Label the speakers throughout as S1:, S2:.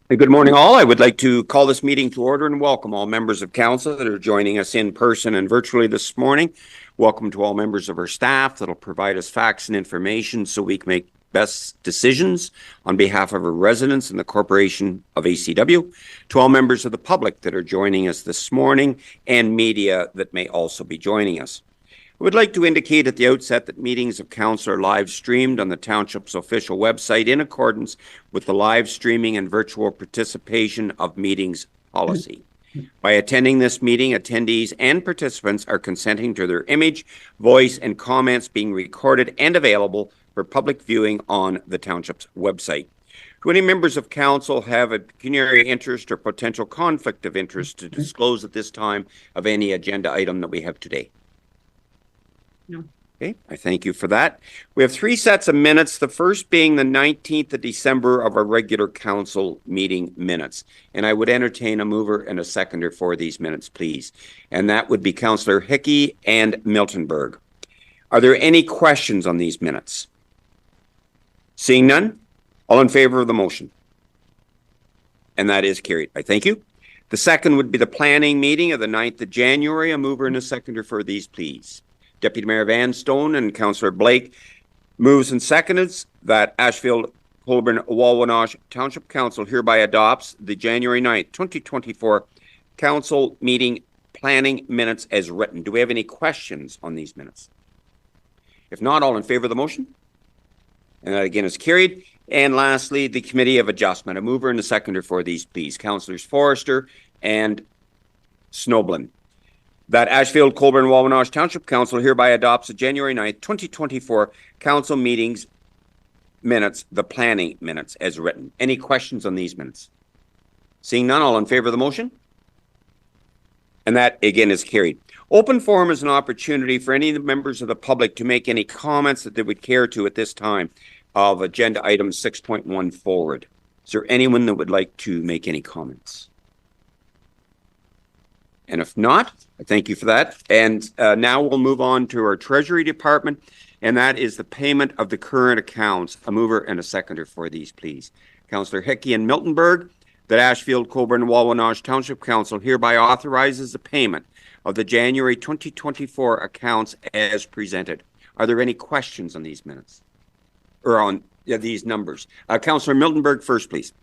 S1: Good morning, all. I would like to call this meeting to order and welcome all members of council that are joining us in person and virtually this morning. Welcome to all members of our staff that will provide us facts and information so we can make best decisions on behalf of our residents and the Corporation of ACW. To all members of the public that are joining us this morning and media that may also be joining us. I would like to indicate at the outset that meetings of council are live streamed on the Township's official website in accordance with the live streaming and virtual participation of meetings policy. By attending this meeting, attendees and participants are consenting to their image, voice, and comments being recorded and available for public viewing on the Township's website. Do any members of council have a pecuniary interest or potential conflict of interest to disclose at this time of any agenda item that we have today?
S2: No.
S1: Okay, I thank you for that. We have 3 sets of minutes, the first being the 19th of December of our regular council meeting minutes. And I would entertain a mover and a seconder for these minutes, please. And that would be Councillor Hickey and Miltonberg. Are there any questions on these minutes? Seeing none, all in favor of the motion? And that is carried. I thank you. The second would be the planning meeting of the 9th of January. A mover and a seconder for these, please. Deputy Mayor Van Stone and Councillor Blake moves and seconds that Ashfield-Colborne-Wawanosh Township Council hereby adopts the January 9th, 2024 council meeting planning minutes as written. Do we have any questions on these minutes? If not, all in favor of the motion? And that again is carried. And lastly, the Committee of Adjustment. A mover and a seconder for these, please. Councillors Forrester and Snoblin. That Ashfield-Colborne-Wawanosh Township Council hereby adopts the January 9th, 2024 council meetings minutes, the planning minutes as written. Any questions on these minutes? Seeing none, all in favor of the motion? And that again is carried. Open forum is an opportunity for any members of the public to make any comments that they would care to at this time of agenda item 6.1 forward. Is there anyone that would like to make any comments? And if not, I thank you for that. And now we'll move on to our Treasury Department, and that is the payment of the current accounts. A mover and a seconder for these, please. Councillor Hickey and Miltonberg, that Ashfield-Colborne-Wawanosh Township Council hereby authorizes the payment of the January 2024 accounts as presented. Are there any questions on these minutes? Or on these numbers? Councillor Miltonberg first, please.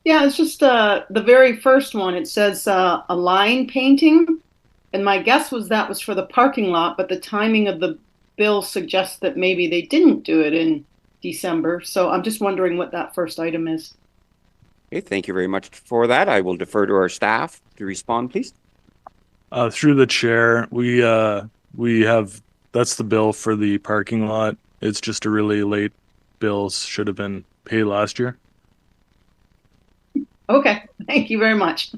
S2: Yeah, it's just the very first one. It says a line painting, and my guess was that was for the parking lot, but the timing of the bill suggests that maybe they didn't do it in December. So I'm just wondering what that first item is.
S1: Okay, thank you very much for that. I will defer to our staff to respond, please.
S3: Through the chair, we have, that's the bill for the parking lot. It's just a really late bill, should have been paid last year.
S2: Okay, thank you very much.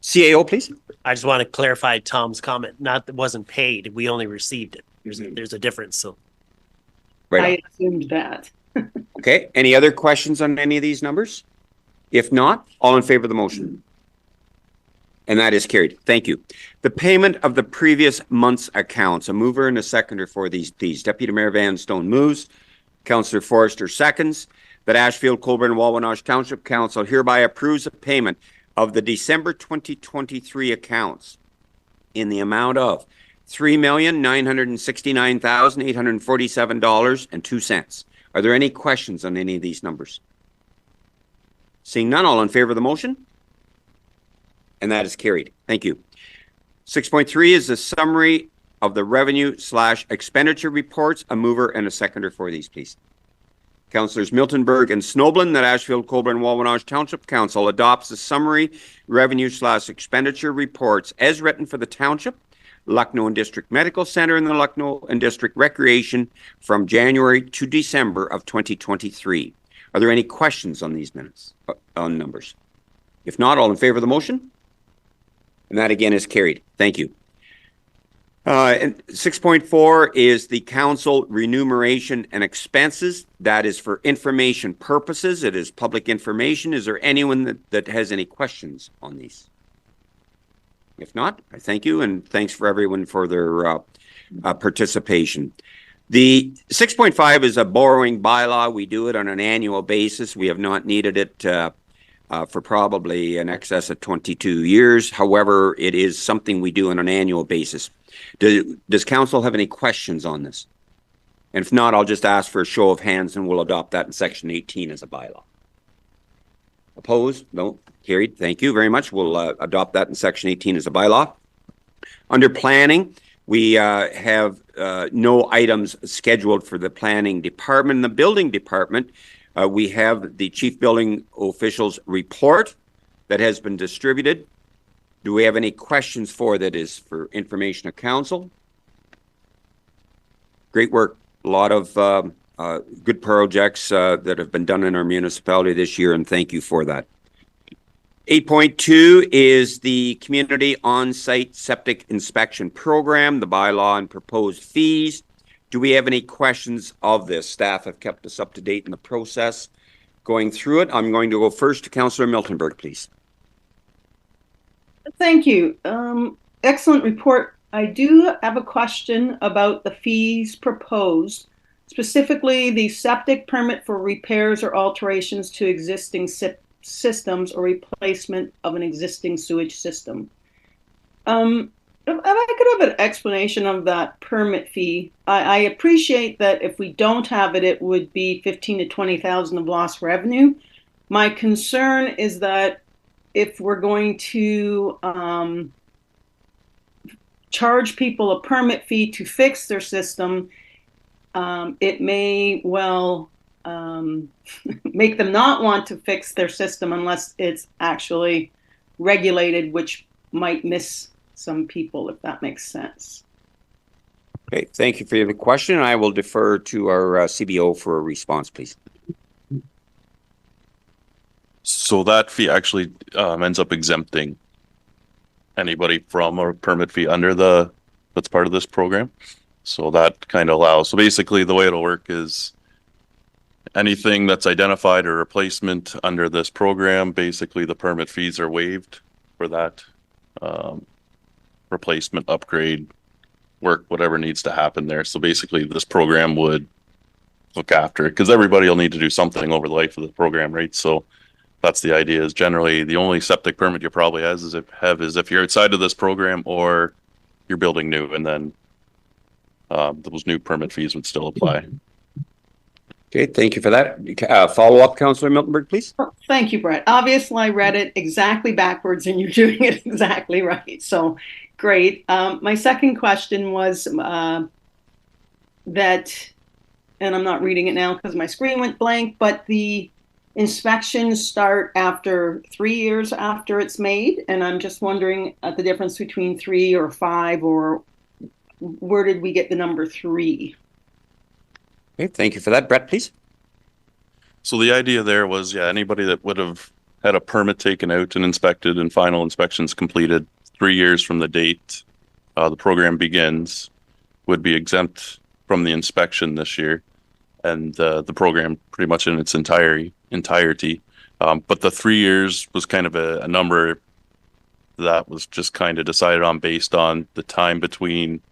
S1: CAO, please.
S4: I just want to clarify Tom's comment. Not that it wasn't paid. We only received it. There's a difference. So,
S1: Right.
S2: I assumed that.
S1: Okay. Any other questions on any of these numbers? If not, all in favor of the motion? And that is carried. Thank you. The payment of the previous month's accounts. A mover and a seconder for these, please. Deputy Mayor Van Stone moves. Councillor Forrester seconds. That Ashfield-Colborne-Wawanosh Township Council hereby approves a payment of the December 2023 accounts in the amount of $3,969,847.02. Are there any questions on any of these numbers? Seeing none, all in favor of the motion? And that is carried. Thank you. 6.3 is the summary of the revenue/expenditure reports. A mover and a seconder for these, please. Councillors Miltonberg and Snoblin, that Ashfield-Colborne-Wawanosh Township Council adopts the summary revenue/expenditure reports as written for the Township, Lucknow and District Medical Center, and the Lucknow and District Recreation from January to December of 2023. Are there any questions on these minutes, on numbers? If not, all in favor of the motion? And that again is carried. Thank you. And 6.4 is the council remuneration and expenses. That is for information purposes. It is public information. Is there anyone that has any questions on these? If not, I thank you, and thanks for everyone for their participation. The 6.5 is a borrowing bylaw. We do it on an annual basis. We have not needed it for probably in excess of 22 years. However, it is something we do on an annual basis. Does council have any questions on this? And if not, I'll just ask for a show of hands and we'll adopt that in section 18 as a bylaw. Opposed? No. Carried. Thank you very much. We'll adopt that in section 18 as a bylaw. Under planning, we have no items scheduled for the planning department. In the building department, we have the chief building official's report that has been distributed. Do we have any questions for that is for information of council? Great work. A lot of good projects that have been done in our municipality this year, and thank you for that. 8.2 is the Community On-Site Septic Inspection Program, the bylaw and proposed fees. Do we have any questions of this? Staff have kept us up to date in the process. Going through it, I'm going to go first to Councillor Miltenberg, please.
S2: Thank you. Excellent report. I do have a question about the fees proposed, specifically the septic permit for repairs or alterations to existing systems or replacement of an existing sewage system. If I could have an explanation of that permit fee. I appreciate that if we don't have it, it would be 15 to 20,000 of lost revenue. My concern is that if we're going to charge people a permit fee to fix their system, it may well make them not want to fix their system unless it's actually regulated, which might miss some people, if that makes sense.
S1: Okay, thank you for your question. I will defer to our CBO for a response, please.
S5: So that fee actually ends up exempting anybody from a permit fee under that's part of this program. So that kind of allows, so basically the way it'll work is anything that's identified or replacement under this program, basically the permit fees are waived for that replacement, upgrade, work, whatever needs to happen there. So basically this program would look after it because everybody will need to do something over the life of the program, right? So that's the idea, is generally the only septic permit you probably is if you're outside of this program or you're building new, and then those new permit fees would still apply.
S1: Okay, thank you for that. Follow up, Councillor Miltenberg, please.
S2: Thank you, Brett. Obviously, I read it exactly backwards and you're doing it exactly right. So great. My second question was that, and I'm not reading it now because my screen went blank, but the inspections start after 3 years after it's made. And I'm just wondering the difference between 3 or 5, or where did we get the number 3?
S1: Okay, thank you for that. Brett, please.
S5: So the idea there was, yeah, anybody that would have had a permit taken out and inspected and final inspections completed 3 years from the date the program begins would be exempt from the inspection this year, and the program pretty much in its entirety. But the 3 years was kind of a number that was just kind of decided on based on the time between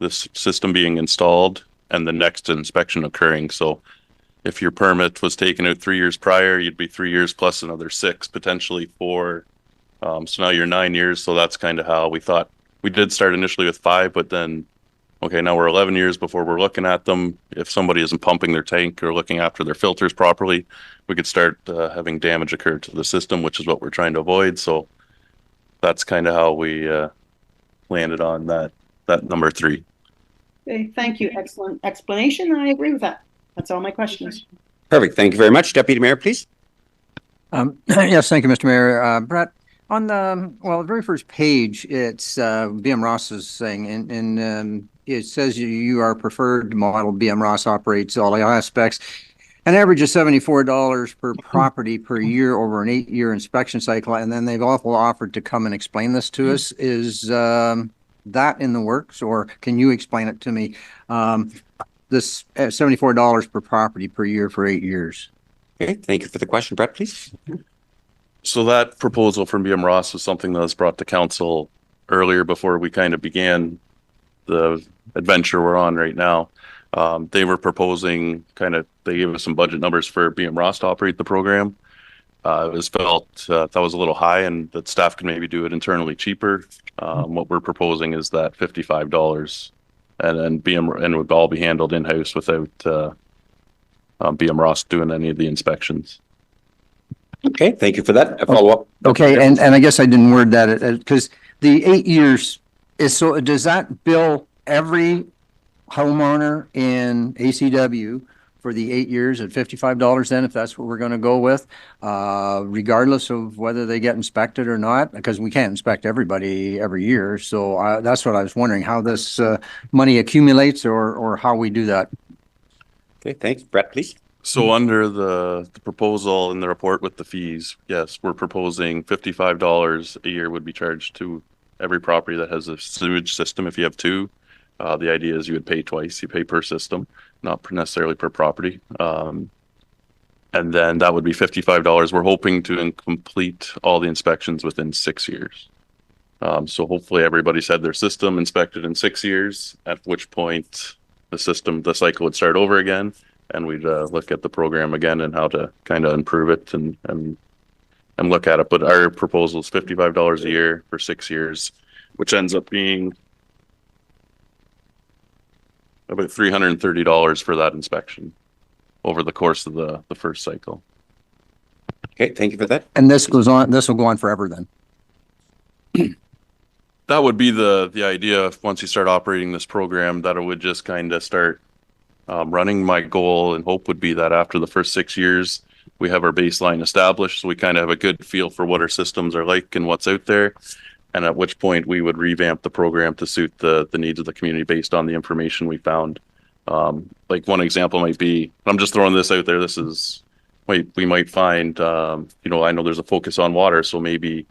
S5: this system being installed and the next inspection occurring. So if your permit was taken out 3 years prior, you'd be 3 years plus another 6 potentially for, so now you're 9 years. So that's kind of how we thought. We did start initially with 5, but then, okay, now we're 11 years before we're looking at them. If somebody isn't pumping their tank or looking after their filters properly, we could start having damage occur to the system, which is what we're trying to avoid. So that's kind of how we landed on that number 3.
S2: Okay, thank you. Excellent explanation. I agree with that. That's all my questions.
S1: Perfect. Thank you very much. Deputy Mayor, please.
S6: Yes, thank you, Mr. Mayor. Brett, on the very first page, it's BM Ross is saying, and it says you are preferred model. BM Ross operates all aspects. An average of $74 per property per year over an 8-year inspection cycle, and then they've also offered to come and explain this to us. Is that in the works, or can you explain it to me? This $74 per property per year for 8 years.
S1: Okay, thank you for the question. Brett, please.
S5: So that proposal from BM Ross was something that was brought to council earlier before we kind of began the adventure we're on right now. They were proposing they gave us some budget numbers for BM Ross to operate the program. It was felt that was a little high and that staff could maybe do it internally cheaper. What we're proposing is that $55 and then it would all be handled in-house without BM Ross doing any of the inspections.
S1: Okay, thank you for that. A follow-up.
S6: Okay, and I guess I didn't word that, because the 8 years is, so does that bill every homeowner in ACW for the 8 years at $55 then, if that's what we're gonna go with, regardless of whether they get inspected or not? Because we can't inspect everybody every year, so that's what I was wondering, how this money accumulates or how we do that.
S1: Okay, thanks. Brett, please.
S5: So under the proposal in the report with the fees, yes, we're proposing $55 a year would be charged to every property that has a sewage system. If you have two, the idea is you would pay twice. You pay per system, not necessarily per property. And then that would be $55. We're hoping to complete all the inspections within 6 years. So hopefully everybody's had their system inspected in 6 years, at which point the cycle would start over again. And we'd look at the program again and how to kind of improve it and look at it. But our proposal is $55 a year for 6 years, which ends up being about $330 for that inspection over the course of the first cycle.
S1: Okay, thank you for that.
S6: And this will go on forever then?
S5: That would be the idea. Once you start operating this program, that it would just kind of start running. My goal and hope would be that after the first 6 years, we have our baseline established, so we kind of have a good feel for what our systems are like and what's out there. And at which point we would revamp the program to suit the needs of the community based on the information we found. Like one example might be, I'm just throwing this out there. We might find, I know there's a focus on water, so maybe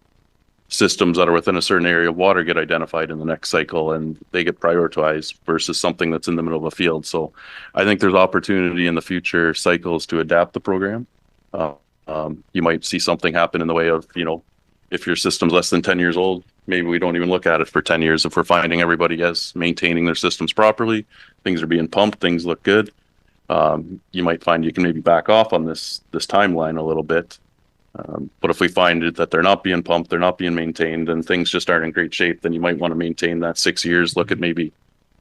S5: systems that are within a certain area of water get identified in the next cycle and they get prioritized versus something that's in the middle of a field. So I think there's opportunity in the future cycles to adapt the program. You might see something happen in the way of, if your system's less than 10 years old, maybe we don't even look at it for 10 years. If we're finding everybody is maintaining their systems properly, things are being pumped, things look good. You might find you can maybe back off on this timeline a little bit. But if we find that they're not being pumped, they're not being maintained, and things just aren't in great shape, then you might want to maintain that 6 years, look at maybe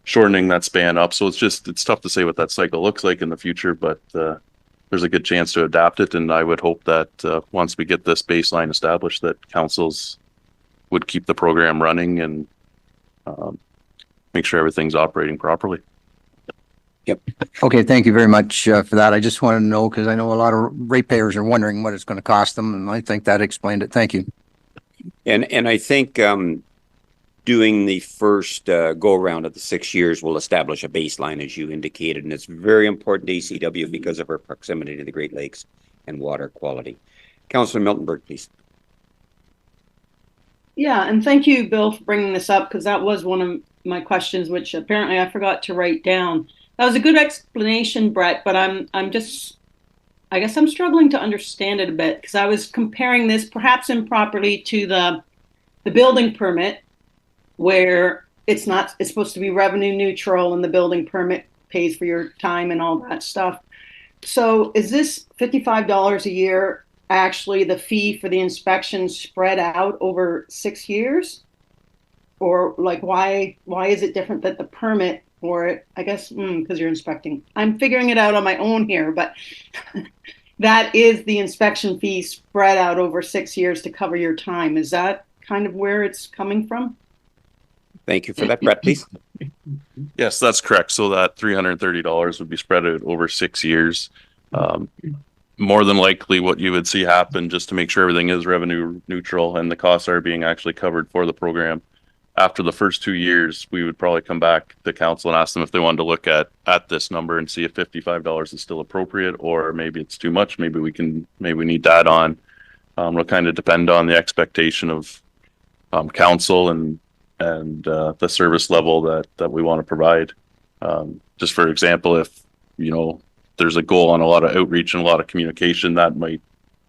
S5: shortening that span up. So it's tough to say what that cycle looks like in the future, but there's a good chance to adapt it. And I would hope that once we get this baseline established, that councils would keep the program running and make sure everything's operating properly.
S1: Yep.
S6: Okay, thank you very much for that. I just wanted to know, because I know a lot of ratepayers are wondering what it's going to cost them, and I think that explained it. Thank you.
S1: And I think doing the first go around of the 6 years will establish a baseline, as you indicated, and it's very important to ACW because of our proximity to the Great Lakes and water quality. Councillor Miltenberg, please.
S2: Yeah, and thank you, Bill, for bringing this up, because that was one of my questions, which apparently I forgot to write down. That was a good explanation, Brett, but I guess I'm struggling to understand it a bit, because I was comparing this perhaps improperly to the building permit, where it's supposed to be revenue neutral and the building permit pays for your time and all that stuff. So is this $55 a year actually the fee for the inspection spread out over 6 years? Or like, why is it different than the permit for it? I guess because you're inspecting. I'm figuring it out on my own here, but that is the inspection fee spread out over 6 years to cover your time. Is that kind of where it's coming from?
S1: Thank you for that. Brett, please.
S5: Yes, that's correct. So that $330 would be spread out over 6 years. More than likely what you would see happen, just to make sure everything is revenue neutral and the costs are being actually covered for the program, after the first 2 years, we would probably come back to council and ask them if they wanted to look at this number and see if $55 is still appropriate, or maybe it's too much. Maybe we need to add on. It'll kind of depend on the expectation of council and the service level that we want to provide. Just for example, if there's a goal on a lot of outreach and a lot of communication, that might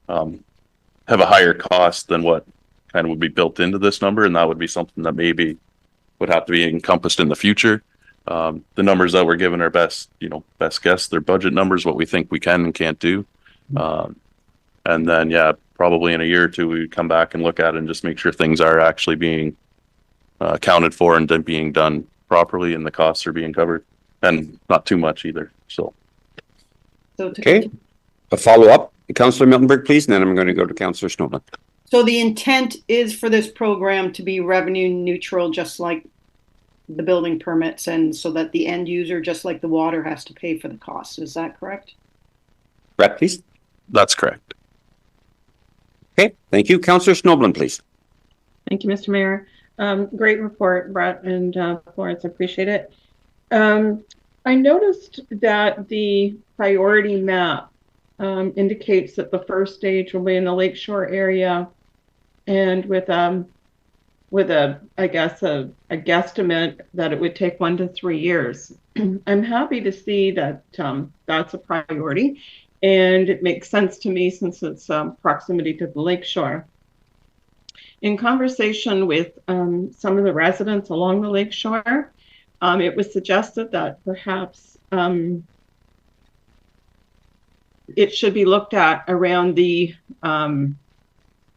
S5: have a higher cost than what kind of would be built into this number, and that would be something that maybe would have to be encompassed in the future. The numbers that we're given are best guess. They're budget numbers, what we think we can and can't do. And then, yeah, probably in a year or two, we would come back and look at it and just make sure things are actually being accounted for and then being done properly and the costs are being covered and not too much either. So,
S1: Okay, a follow-up, Councillor Miltenberg, please, and then I'm going to go to Councillor Snowland.
S2: So the intent is for this program to be revenue neutral, just like the building permits, and so that the end user, just like the water, has to pay for the costs. Is that correct?
S1: Brett, please.
S5: that's correct.
S1: Okay, thank you. Councillor Snowland, please.
S7: Thank you, Mr. Mayor. Great report, Brett and Florence. I appreciate it. I noticed that the priority map indicates that the first stage will be in the lakeshore area, and with a I guess a guesstimate that it would take 1 to 3 years. I'm happy to see that that's a priority, and it makes sense to me since it's proximity to the lakeshore. In conversation with some of the residents along the lakeshore, it was suggested that perhaps it should be looked at around the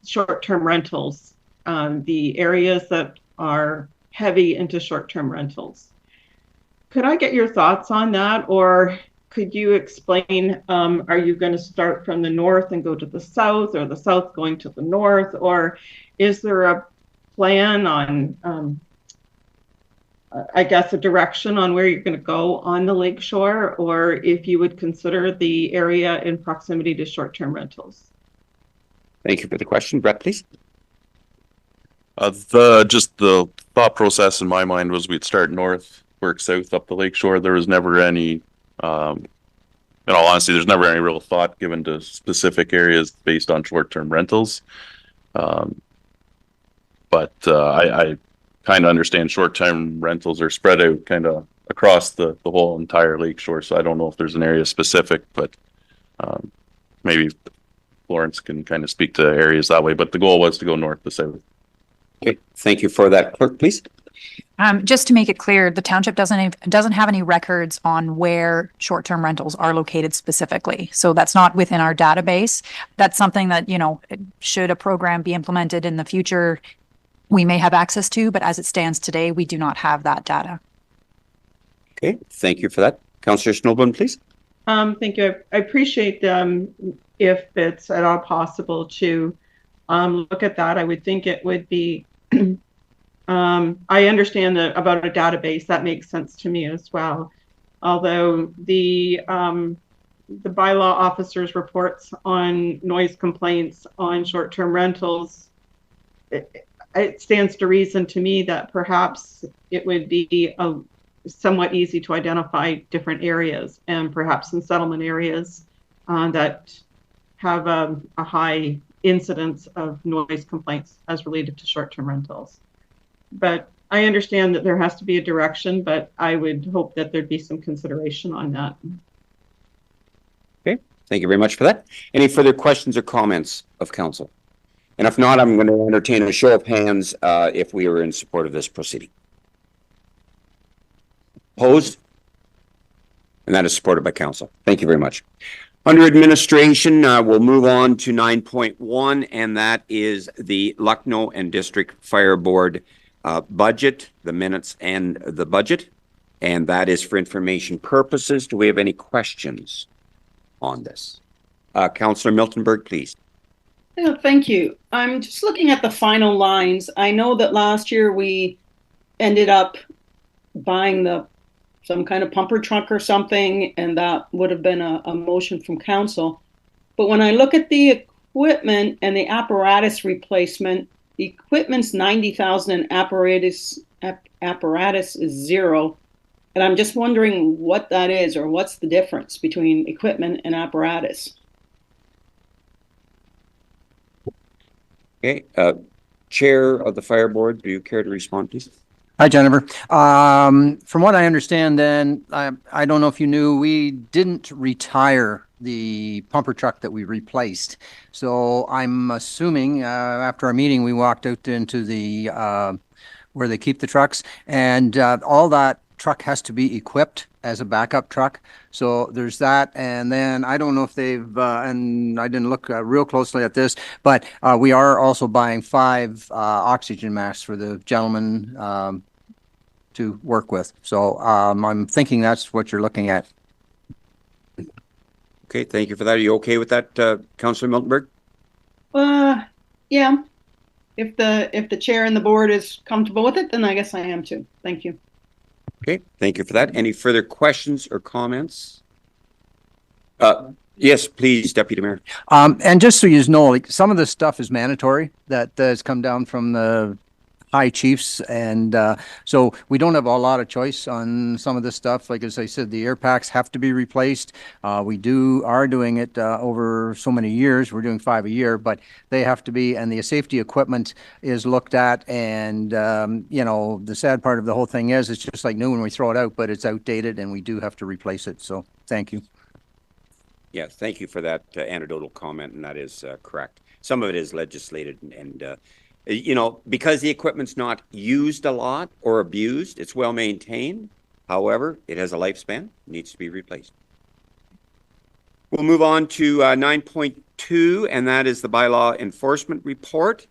S7: short-term rentals, the areas that are heavy into short-term rentals. Could I get your thoughts on that, or could you explain, are you going to start from the north and go to the south, or the south going to the north, or is there a plan on, I guess, a direction on where you're going to go on the lakeshore, or if you would consider the area in proximity to short-term rentals?
S1: Thank you for the question. Brett, please.
S5: The thought process in my mind was we'd start north, work south up the lakeshore. There was never any, in all honesty, there's never any real thought given to specific areas based on short-term rentals. But I kind of understand short-term rentals are spread out kind of across the whole entire lakeshore. So I don't know if there's an area specific, but maybe Florence can kind of speak to areas that way. But the goal was to go north to south.
S1: Okay, thank you for that. Clerk, please.
S8: Just to make it clear, the township doesn't have any records on where short-term rentals are located specifically. So that's not within our database. That's something that, should a program be implemented in the future, we may have access to, but as it stands today, we do not have that data.
S1: Okay, thank you for that. Councillor Snowland, please.
S7: Thank you. I appreciate if it's at all possible to look at that. I would think it would be, I understand about a database. That makes sense to me as well. Although the bylaw officer's reports on noise complaints on short-term rentals, it stands to reason to me that perhaps it would be somewhat easy to identify different areas, and perhaps in settlement areas that have a high incidence of noise complaints as related to short-term rentals. But I understand that there has to be a direction, but I would hope that there'd be some consideration on that.
S1: Okay, thank you very much for that. Any further questions or comments of council? And if not, I'm going to entertain a show of hands if we are in support of this proceeding. Opposed? And that is supported by council. Thank you very much. Under administration, we'll move on to 9.1, and that is the Lucknow and District Fire Board budget, the minutes and the budget. And that is for information purposes. Do we have any questions on this? Councillor Miltenberg, please.
S2: Yeah, thank you. I'm just looking at the final lines. I know that last year we ended up buying some kind of pumper truck or something, and that would have been a motion from council. But when I look at the equipment and the apparatus replacement, the equipment's 90,000 and apparatus is 0. And I'm just wondering what that is, or what's the difference between equipment and apparatus?
S1: Okay, Chair of the Fire Board, do you care to respond, please?
S6: Hi, Jennifer. From what I understand, then, I don't know if you knew, we didn't retire the pumper truck that we replaced. So I'm assuming after our meeting, we walked out into the where they keep the trucks, and all that truck has to be equipped as a backup truck. So there's that. And then I don't know if they've, and I didn't look real closely at this, but we are also buying 5 oxygen masks for the gentleman to work with. So I'm thinking that's what you're looking at.
S1: Okay, thank you for that. Are you okay with that, Councillor Miltenberg?
S2: Yeah. If the chair and the board is comfortable with it, then I guess I am too. Thank you.
S1: Okay, thank you for that. Any further questions or comments? Yes, please, Deputy Mayor.
S6: And just so you know, like some of this stuff is mandatory that has come down from the high chiefs. And so we don't have a lot of choice on some of this stuff. Like, as I said, the air packs have to be replaced. We are doing it over so many years. We're doing 5 a year, but they have to be, and the safety equipment is looked at. And, you know, the sad part of the whole thing is it's just like new when we throw it out, but it's outdated and we do have to replace it. So thank you.
S1: Yeah, thank you for that anecdotal comment, and that is correct. Some of it is legislated, and you know, because the equipment's not used a lot or abused, it's well maintained. However, it has a lifespan, needs to be replaced. We'll move on to 9.2, and that is the bylaw enforcement report.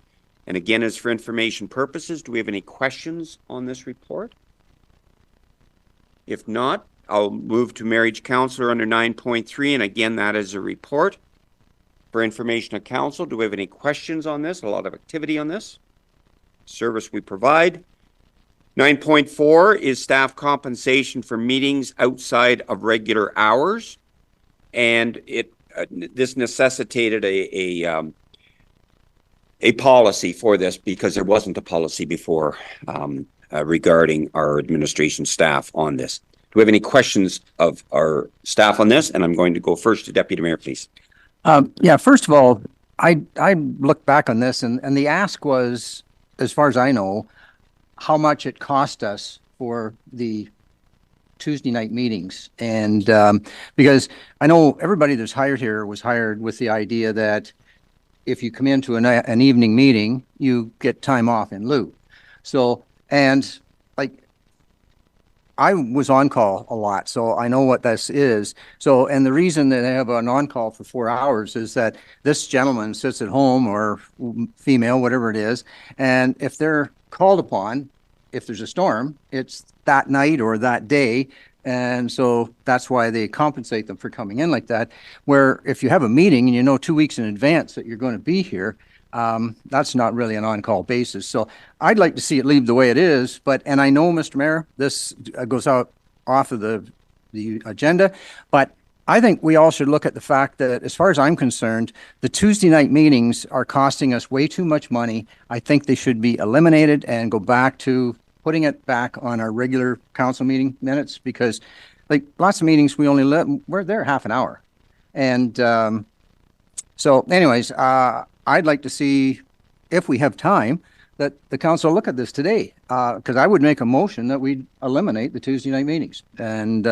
S1: And again, as for information purposes, do we have any questions on this report? If not, I'll move to marriage counselor under 9.3, and again, that is a report. For information of council, do we have any questions on this? A lot of activity on this. Service we provide. 9.4 is staff compensation for meetings outside of regular hours. And this necessitated a policy for this because there wasn't a policy before regarding our administration staff on this. Do we have any questions of our staff on this? And I'm going to go first to Deputy Mayor, please.
S6: Yeah, first of all, I looked back on this and the ask was, as far as I know, how much it cost us for the Tuesday night meetings. And because I know everybody that's hired here was hired with the idea that if you come into an evening meeting, you get time off in lieu. So, and like, I was on call a lot, so I know what this is. So, and the reason that they have an on-call for 4 hours is that this gentleman sits at home, or female, whatever it is, and if they're called upon, if there's a storm, it's that night or that day, and so that's why they compensate them for coming in like that. Where if you have a meeting and you know 2 weeks in advance that you're going to be here, that's not really an on-call basis. So I'd like to see it leave the way it is, and I know, Mr. Mayor, this goes out off of the agenda, but I think we all should look at the fact that, as far as I'm concerned, the Tuesday night meetings are costing us way too much money. I think they should be eliminated and go back to putting it back on our regular council meeting minutes, because like lots of meetings, we're there half an hour. And so anyways, I'd like to see, if we have time, that the council look at this today, because I would make a motion that we eliminate the Tuesday night meetings. And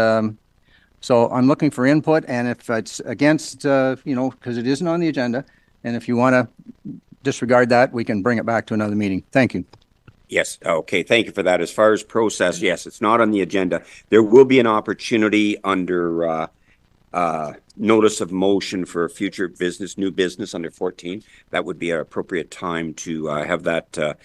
S6: so I'm looking for input, and if it's against, you know, because it isn't on the agenda, and if you want to disregard that, we can bring it back to another meeting. Thank you.
S1: Yes, okay, thank you for that. As far as process, yes, it's not on the agenda. There will be an opportunity under notice of motion for future business, new business under 14. That would be an appropriate time to have that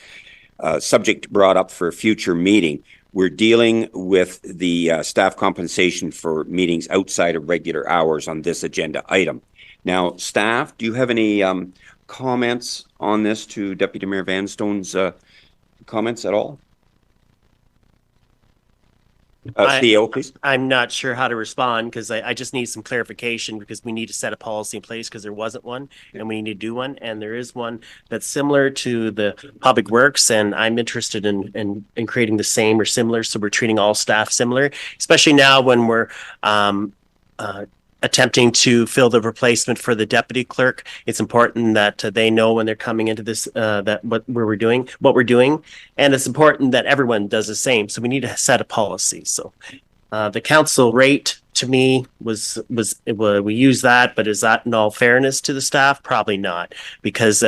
S1: subject brought up for a future meeting. We're dealing with the staff compensation for meetings outside of regular hours on this agenda item. Now, staff, do you have any comments on this to Deputy Mayor Vanstone's comments at all? Theo, please.
S4: I'm not sure how to respond because I just need some clarification, because we need to set a policy in place because there wasn't one and we need to do one. And there is one that's similar to the Public Works, and I'm interested in creating the same or similar. So we're treating all staff similar, especially now when we're attempting to fill the replacement for the deputy clerk. It's important that they know when they're coming into this, that what we're doing. And it's important that everyone does the same. So we need to set a policy. So the council rate to me was we use that, but is that in all fairness to the staff? Probably not, because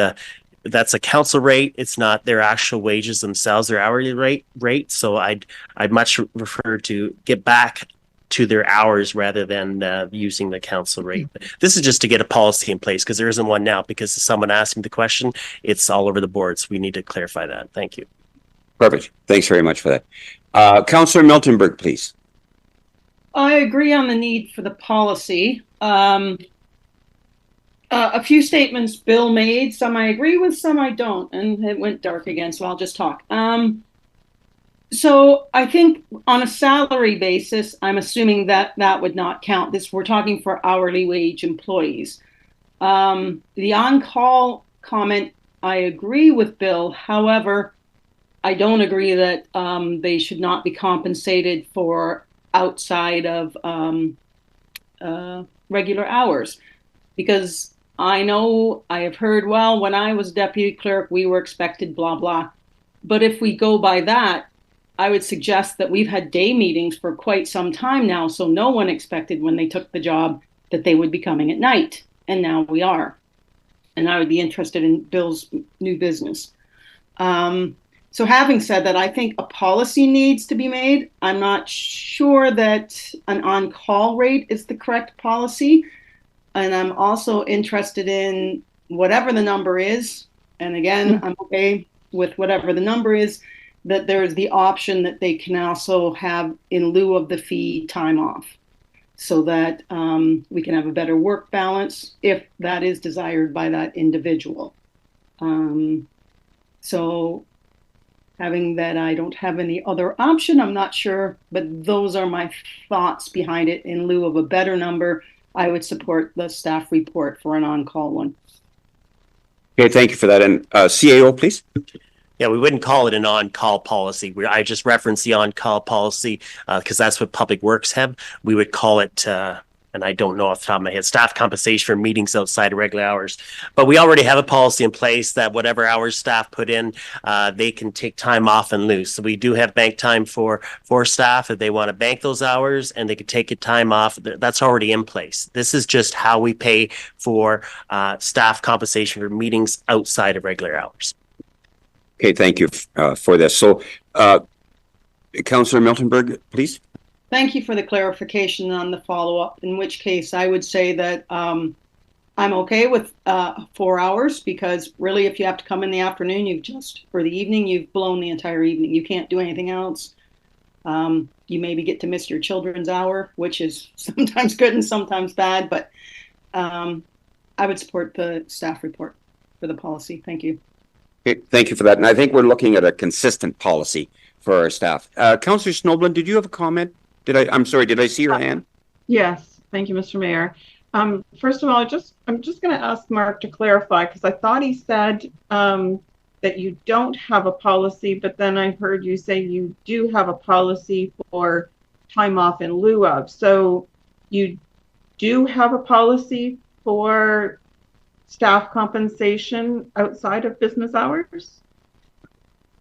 S4: that's a council rate. It's not their actual wages themselves, their hourly rate. So I'd much prefer to get back to their hours rather than using the council rate. This is just to get a policy in place because there isn't one now, because someone asked me the question. It's all over the board. So we need to clarify that. Thank you.
S1: Perfect. Thanks very much for that. Councillor Miltenberg, please.
S2: I agree on the need for the policy. A few statements Bill made, some I agree with, some I don't, and it went dark again, so I'll just talk. So I think on a salary basis, I'm assuming that that would not count. We're talking for hourly wage employees. The on-call comment, I agree with Bill. However, I don't agree that they should not be compensated for outside of regular hours, because I know I have heard, well, when I was deputy clerk, we were expected blah, blah. But if we go by that, I would suggest that we've had day meetings for quite some time now. So no one expected when they took the job that they would be coming at night. And now we are. And I would be interested in Bill's new business. So having said that, I think a policy needs to be made. I'm not sure that an on-call rate is the correct policy. And I'm also interested in whatever the number is. And again, I'm okay with whatever the number is, that there is the option that they can also have in lieu of the fee time off, so that we can have a better work balance if that is desired by that individual. So having that I don't have any other option, I'm not sure, but those are my thoughts behind it. In lieu of a better number, I would support the staff report for an on-call one.
S1: Okay, thank you for that. And CAO, please.
S4: Yeah, we wouldn't call it an on-call policy. I just referenced the on-call policy because that's what Public Works have. We would call it, and I don't know off the top of my head, staff compensation for meetings outside of regular hours. But we already have a policy in place that whatever hours staff put in, they can take time off and lose. So we do have bank time for staff if they want to bank those hours, and they can take it time off. That's already in place. This is just how we pay for staff compensation for meetings outside of regular hours.
S1: Okay, thank you for this. So, Councillor Miltenberg, please.
S2: Thank you for the clarification on the follow-up, in which case I would say that I'm okay with 4 hours, because really if you have to come in the afternoon, for the evening, you've blown the entire evening. You can't do anything else. You maybe get to miss your children's hour, which is sometimes good and sometimes bad, but I would support the staff report for the policy. Thank you.
S1: Okay, thank you for that. And I think we're looking at a consistent policy for our staff. Councillor Snowblin, did you have a comment? I'm sorry, did I see your hand?
S7: Yes, thank you, Mr. Mayor. First of all, I'm just going to ask Mark to clarify, because I thought he said that you don't have a policy, but then I heard you say you do have a policy for time off in lieu of. So you do have a policy for staff compensation outside of business hours?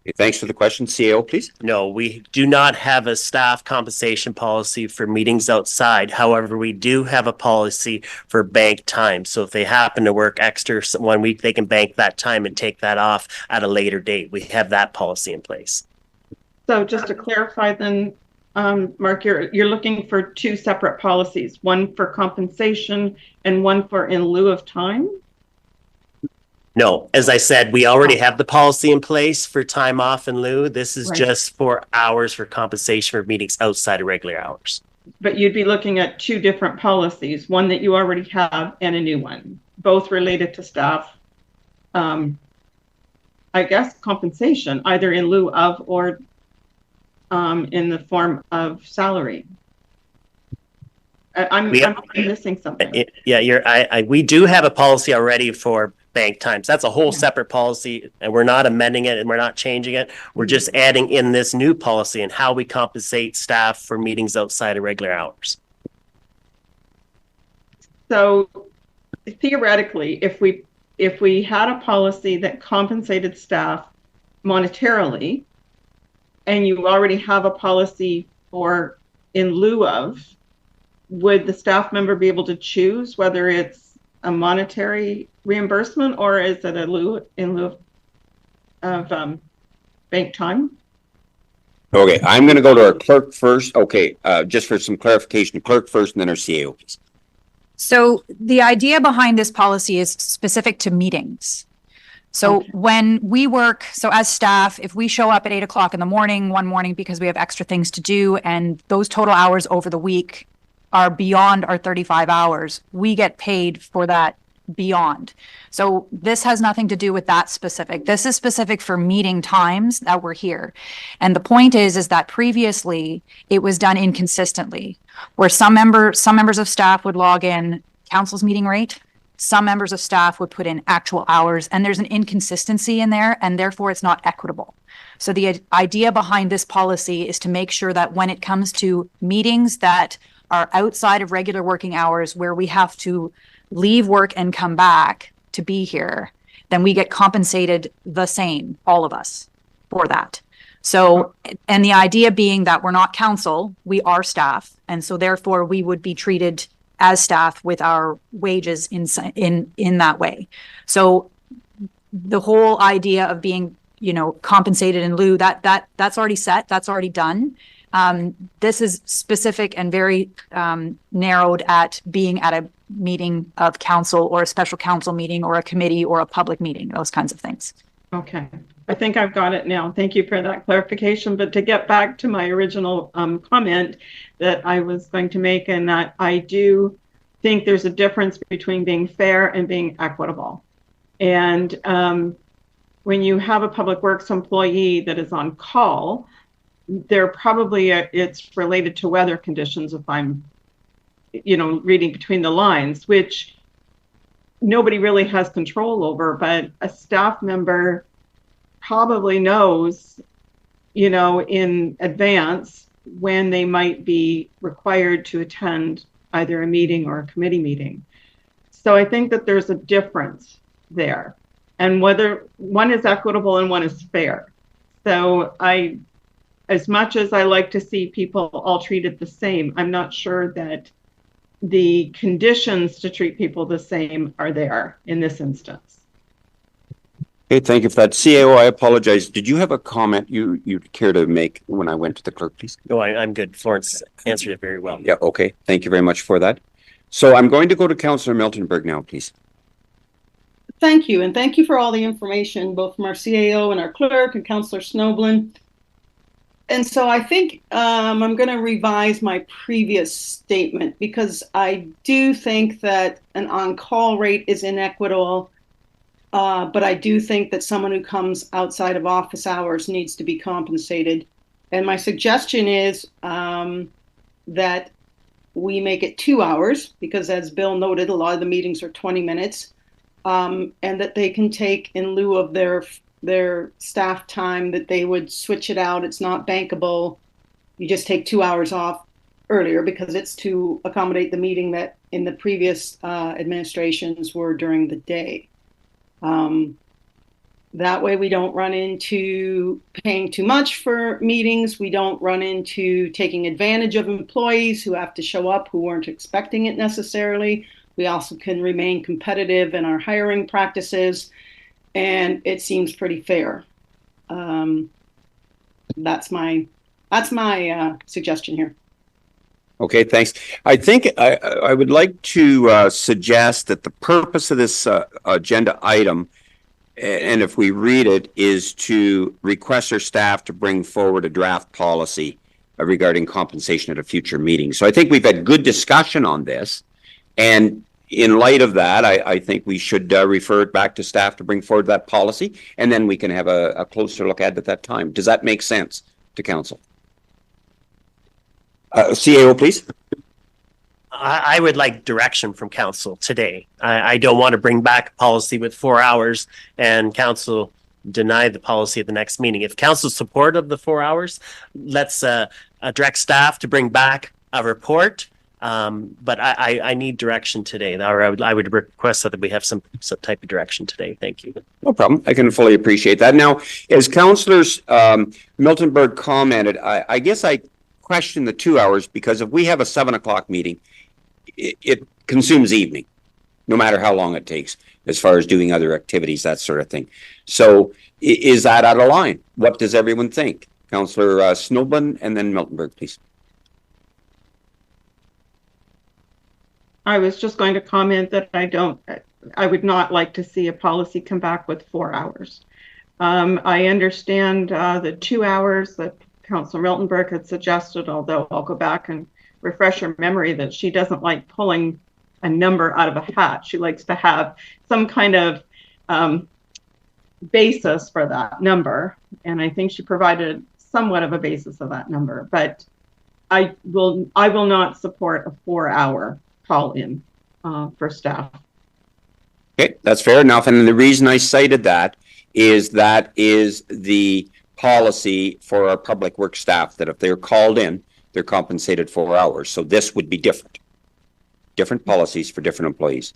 S1: Okay, thanks for the question. CAO, please.
S4: No, we do not have a staff compensation policy for meetings outside. However, we do have a policy for bank time. So if they happen to work extra 1 week, they can bank that time and take that off at a later date. We have that policy in place.
S7: So just to clarify then, Mark, you're looking for two separate policies, one for compensation and one for in lieu of time?
S4: No, as I said, we already have the policy in place for time off in lieu. This is
S7: Right.
S4: just for hours for compensation for meetings outside of regular hours.
S7: But you'd be looking at two different policies, one that you already have and a new one, both related to staff. I guess compensation, either in lieu of or in the form of salary. I'm missing something.
S4: We do have a policy already for bank times. That's a whole separate policy, and we're not amending it and we're not changing it. We're just adding in this new policy and how we compensate staff for meetings outside of regular hours.
S7: So theoretically, if we had a policy that compensated staff monetarily, and you already have a policy for in lieu of, would the staff member be able to choose whether it's a monetary reimbursement, or is it in lieu of bank time?
S1: Okay, I'm going to go to our clerk first. Okay, just for some clarification, clerk first and then our CAO, please.
S8: So the idea behind this policy is specific to meetings. So
S7: Okay.
S8: when we work, so as staff, if we show up at 8 o'clock in the morning, one morning because we have extra things to do, and those total hours over the week are beyond our 35 hours, we get paid for that beyond. So this has nothing to do with that specific. This is specific for meeting times that we're here. And the point is that previously it was done inconsistently, where some members of staff would log in council's meeting rate, some members of staff would put in actual hours, and there's an inconsistency in there, and therefore it's not equitable. So the idea behind this policy is to make sure that when it comes to meetings that are outside of regular working hours, where we have to leave work and come back to be here, then we get compensated the same, all of us, for that. So, and the idea being that we're not council, we are staff, and so therefore we would be treated as staff with our wages in that way. So the whole idea of being, compensated in lieu, that's already set, that's already done. This is specific and very narrowed at being at a meeting of council or a special council meeting or a committee or a public meeting, those kinds of things.
S7: Okay, I think I've got it now. Thank you for that clarification. But to get back to my original comment that I was going to make, and that I do think there's a difference between being fair and being equitable. And when you have a public works employee that is on call, they're probably, it's related to weather conditions, if I'm, reading between the lines, which nobody really has control over, but a staff member probably knows, in advance when they might be required to attend either a meeting or a committee meeting. So I think that there's a difference there, and whether one is equitable and one is fair. So as much as I like to see people all treated the same, I'm not sure that the conditions to treat people the same are there in this instance.
S1: Okay, thank you for that. CAO, I apologize. Did you have a comment you'd care to make when I went to the clerk, please?
S4: No, I'm good. Florence answered it very well.
S1: Yeah, okay. Thank you very much for that. So I'm going to go to Councillor Miltenberg now, please.
S2: Thank you, and thank you for all the information, both from our CAO and our clerk and Councillor Snoblin. And so I think I'm going to revise my previous statement, because I do think that an on-call rate is inequitable, but I do think that someone who comes outside of office hours needs to be compensated. And my suggestion is that we make it 2 hours, because as Bill noted, a lot of the meetings are 20 minutes, and that they can take in lieu of their staff time, that they would switch it out. It's not bankable. You just take 2 hours off earlier, because it's to accommodate the meeting that in the previous administrations were during the day. That way we don't run into paying too much for meetings. We don't run into taking advantage of employees who have to show up who weren't expecting it necessarily. We also can remain competitive in our hiring practices, and it seems pretty fair. That's my suggestion here.
S1: Okay, thanks. I think I would like to suggest that the purpose of this agenda item, and if we read it, is to request our staff to bring forward a draft policy regarding compensation at a future meeting. So I think we've had good discussion on this, and in light of that, I think we should refer it back to staff to bring forward that policy, and then we can have a closer look at it at that time. Does that make sense to council? CAO, please.
S4: I would like direction from council today. I don't want to bring back a policy with 4 hours and council deny the policy at the next meeting. If council's supportive of the 4 hours, let's direct staff to bring back a report. But I need direction today, or I would request that we have some type of direction today. Thank you.
S1: No problem. I can fully appreciate that. Now, as councillors Miltenberg commented, I guess I question the 2 hours, because if we have a 7 o'clock meeting, it consumes evening. no matter how long it takes, as far as doing other activities, that sort of thing. So is that out of line? What does everyone think? Councillor Snowbun and then Miltenberg, please.
S7: I was just going to comment that I would not like to see a policy come back with 4 hours. I understand the 2 hours that Councillor Miltenberg had suggested, although I'll go back and refresh her memory that she doesn't like pulling a number out of a hat. She likes to have some kind of basis for that number. And I think she provided somewhat of a basis of that number, but I will not support a 4-hour call in for staff.
S1: Okay, that's fair enough. And the reason I cited that is the policy for our public works staff, that if they're called in, they're compensated 4 hours. So this would be different. Different policies for different employees.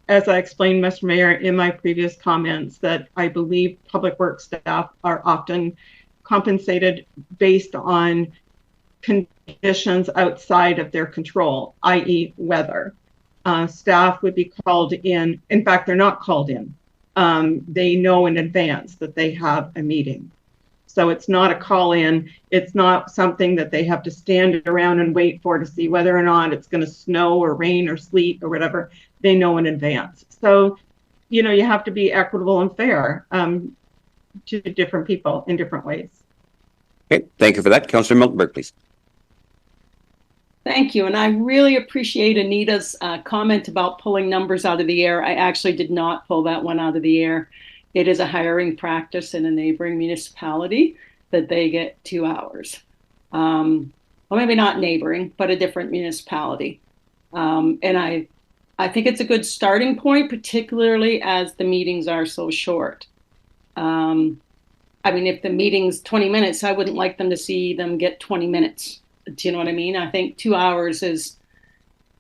S7: As I explained, Mr. Mayor, in my previous comments, that I believe public works staff are often compensated based on conditions outside of their control, i.e. weather. Staff would be called in. In fact, they're not called in. They know in advance that they have a meeting. So it's not a call in. It's not something that they have to stand around and wait for to see whether or not it's going to snow or rain or sleet or whatever. They know in advance. So, you know, you have to be equitable and fair to different people in different ways.
S1: Okay, thank you for that. Councillor Miltenberg, please.
S2: Thank you. And I really appreciate Anita's comment about pulling numbers out of the air. I actually did not pull that one out of the air. It is a hiring practice in a neighboring municipality that they get 2 hours. Well, maybe not neighboring, but a different municipality. And I think it's a good starting point, particularly as the meetings are so short. I mean, if the meeting's 20 minutes, I wouldn't like them to see them get 20 minutes. Do you know what I mean? I think 2 hours is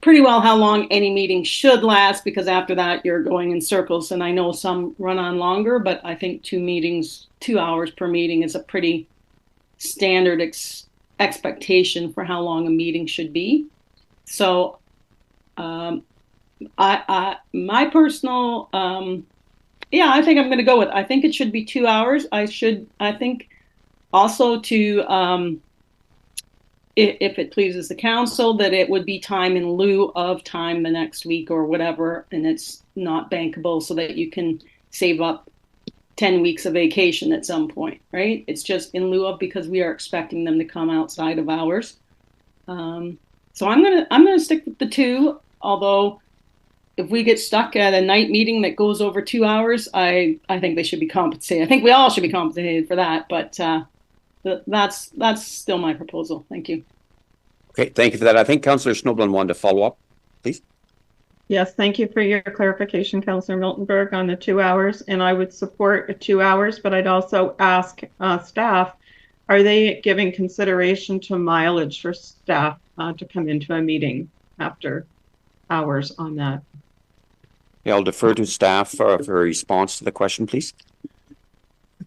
S2: pretty well how long any meeting should last, because after that you're going in circles. And I know some run on longer, but I think 2 hours per meeting is a pretty standard expectation for how long a meeting should be. So my personal, I think I'm going to go with, I think it should be 2 hours. I think also to, if it pleases the council, that it would be time in lieu of time the next week or whatever, and it's not bankable, so that you can save up 10 weeks of vacation at some point, right? It's just in lieu of, because we are expecting them to come outside of hours. So I'm gonna stick with the 2, although if we get stuck at a night meeting that goes over 2 hours, I think they should be compensated. I think we all should be compensated for that, but that's still my proposal. Thank you.
S1: Okay, thank you for that. I think Councillor Snowbun wanted to follow up, please.
S7: Yes, thank you for your clarification, Councillor Miltenberg, on the 2 hours. And I would support 2 hours, but I'd also ask staff, are they giving consideration to mileage for staff to come into a meeting after hours on that?
S1: Yeah, I'll defer to staff for a response to the question, please.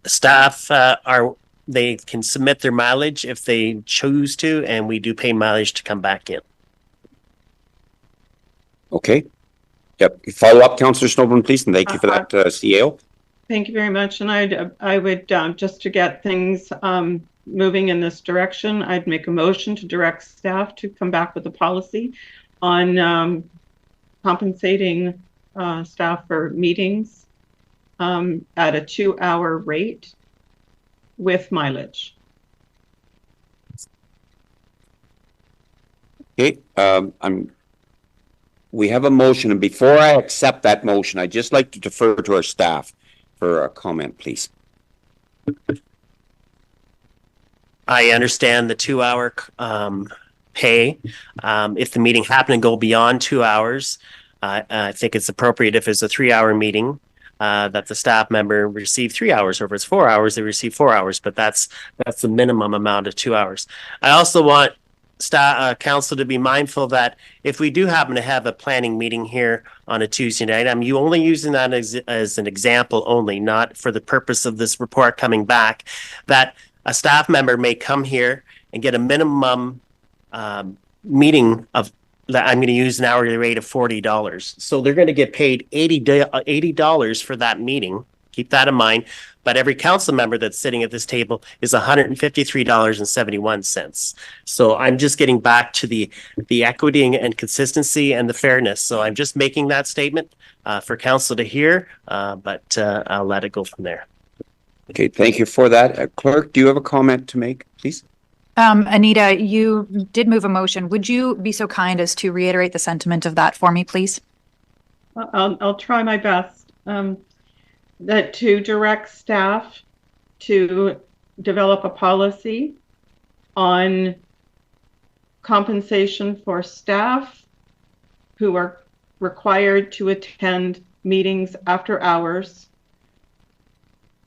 S4: Staff they can submit their mileage if they choose to, and we do pay mileage to come back in.
S1: Okay. Yep. Follow up, Councillor Snowbun, please, and thank you for that, CAO.
S7: Thank you very much. And I would just to get things moving in this direction, I'd make a motion to direct staff to come back with a policy on compensating staff for meetings at a 2-hour rate with mileage.
S1: Okay, we have a motion, and before I accept that motion, I'd just like to defer to our staff for a comment, please.
S4: I understand the 2-hour pay. If the meeting happened to go beyond 2 hours, I think it's appropriate if it's a 3-hour meeting that the staff member receive 3 hours, or if it's 4 hours, they receive 4 hours, but that's the minimum amount of 2 hours. I also want council to be mindful that if we do happen to have a planning meeting here on a Tuesday night, I'm only using that as an example only, not for the purpose of this report coming back, that a staff member may come here and get a minimum meeting of I'm going to use an hourly rate of $40. So they're going to get paid $80 for that meeting. Keep that in mind. But every council member that's sitting at this table is $153.71. So I'm just getting back to the equity and consistency and the fairness. So I'm just making that statement for council to hear, but I'll let it go from there.
S1: Okay, thank you for that. Clerk, do you have a comment to make, please?
S8: Anita, you did move a motion. Would you be so kind as to reiterate the sentiment of that for me, please?
S7: I'll try my best. That to direct staff to develop a policy on compensation for staff who are required to attend meetings after hours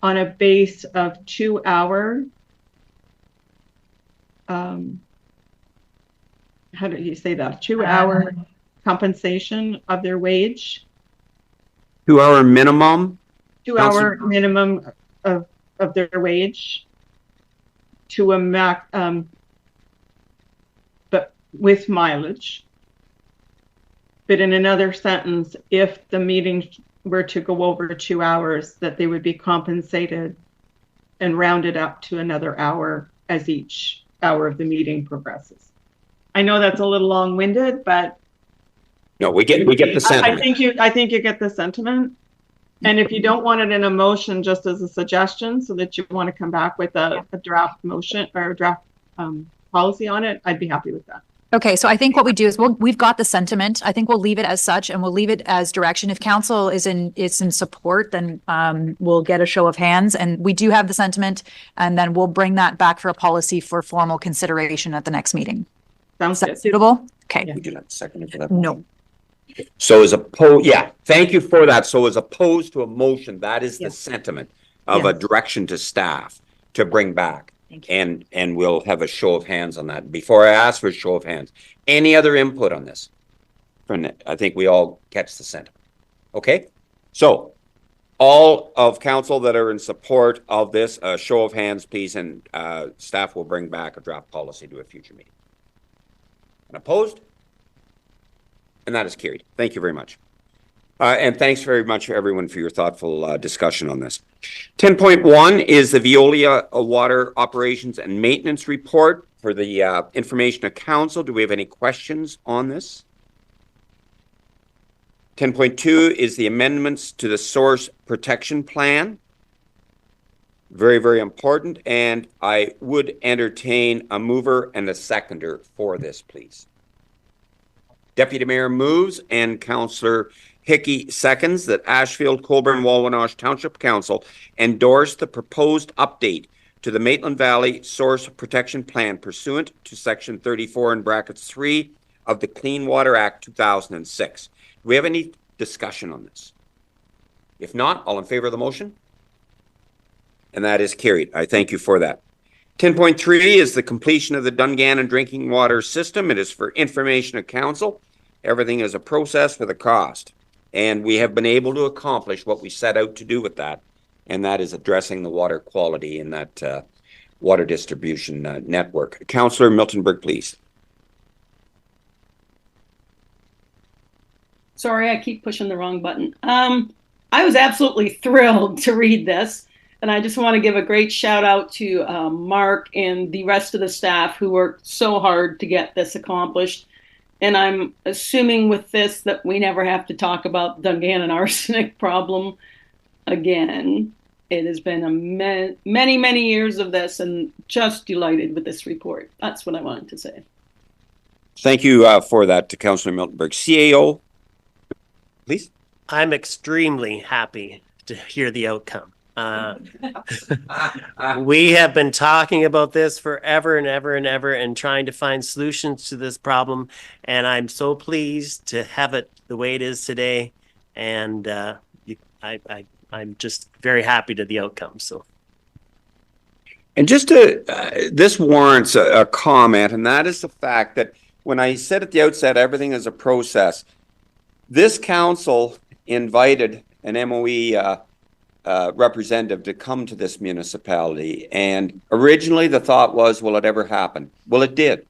S7: on a base of 2 hour. How do you say that? 2 hour compensation of their wage.
S1: 2 hour minimum?
S7: 2 hour minimum of their wage to a max, but with mileage. But in another sentence, if the meeting were to go over 2 hours, that they would be compensated and rounded up to another hour as each hour of the meeting progresses. I know that's a little long-winded, but
S1: No, we get the sentiment.
S7: I think you get the sentiment. And if you don't want it in a motion, just as a suggestion, so that you want to come back with a draft motion or a draft policy on it, I'd be happy with that.
S8: Okay, so I think what we do is we've got the sentiment. I think we'll leave it as such and we'll leave it as direction. If council is in support, then we'll get a show of hands, and we do have the sentiment, and then we'll bring that back for a policy for formal consideration at the next meeting.
S7: Sounds
S8: Is that
S7: good.
S8: suitable? Okay.
S7: Yeah.
S1: We do not second for that.
S8: No.
S1: So as opposed, yeah, thank you for that. So as opposed to a motion, that is the
S7: Yes.
S1: sentiment of a direction to staff to bring back.
S8: Thank you.
S1: And we'll have a show of hands on that. Before I ask for a show of hands, any other input on this? I think we all catch the sentiment. Okay? So all of council that are in support of this, show of hands, please, and staff will bring back a draft policy to a future meeting. And opposed? And that is carried. Thank you very much. And thanks very much, everyone, for your thoughtful discussion on this. 10.1 is the Veolia Water Operations and Maintenance Report for the information of council. Do we have any questions on this? 10.2 is the amendments to the Source Protection Plan. Very, very important. And I would entertain a mover and a seconder for this, please. Deputy Mayor moves and Councillor Hickey seconds that Ashfield-Colborne-Wawanosh Township Council endorse the proposed update to the Maitland Valley Source Protection Plan pursuant to Section 34 in brackets 3 of the Clean Water Act 2006. Do we have any discussion on this? If not, all in favor of the motion? And that is carried. I thank you for that. 10.3 is the completion of the Dungannon drinking water system. It is for information of council. Everything is a process with a cost. And we have been able to accomplish what we set out to do with that. And that is addressing the water quality in that water distribution network. Councillor Miltenberg, please.
S2: Sorry, I keep pushing the wrong button. I was absolutely thrilled to read this. And I just want to give a great shout out to Mark and the rest of the staff who worked so hard to get this accomplished. And I'm assuming with this that we never have to talk about Dungannon arsenic problem again. It has been a many, many years of this, and just delighted with this report. That's what I wanted to say.
S1: Thank you for that to Councillor Miltenberg. CAO, please.
S4: I'm extremely happy to hear the outcome. We have been talking about this forever and ever and ever and trying to find solutions to this problem. And I'm so pleased to have it the way it is today. And I'm just very happy to the outcome. So.
S1: And just to, this warrants a comment, and that is the fact that when I said at the outset, everything is a process, this council invited an MOE representative to come to this municipality. And originally the thought was, will it ever happen? Well, it did.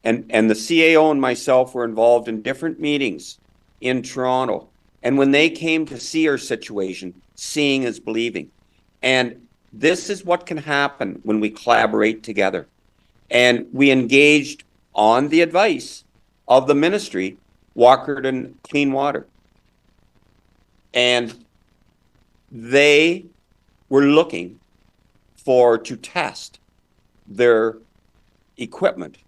S1: And the CAO and myself were involved in different meetings in Toronto. And when they came to see our situation, seeing is believing. And this is what can happen when we collaborate together. And we engaged on the advice of the ministry, Walkerton Clean Water. And they were looking to test their equipment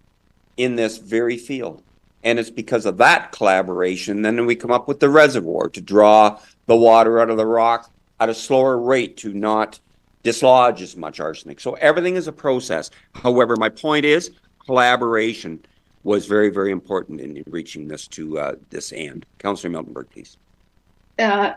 S1: in this very field. And it's because of that collaboration, then we come up with the reservoir to draw the water out of the rock at a slower rate to not dislodge as much arsenic. So everything is a process. However, my point is collaboration was very, very important in reaching this to this end. Councillor Miltenberg, please.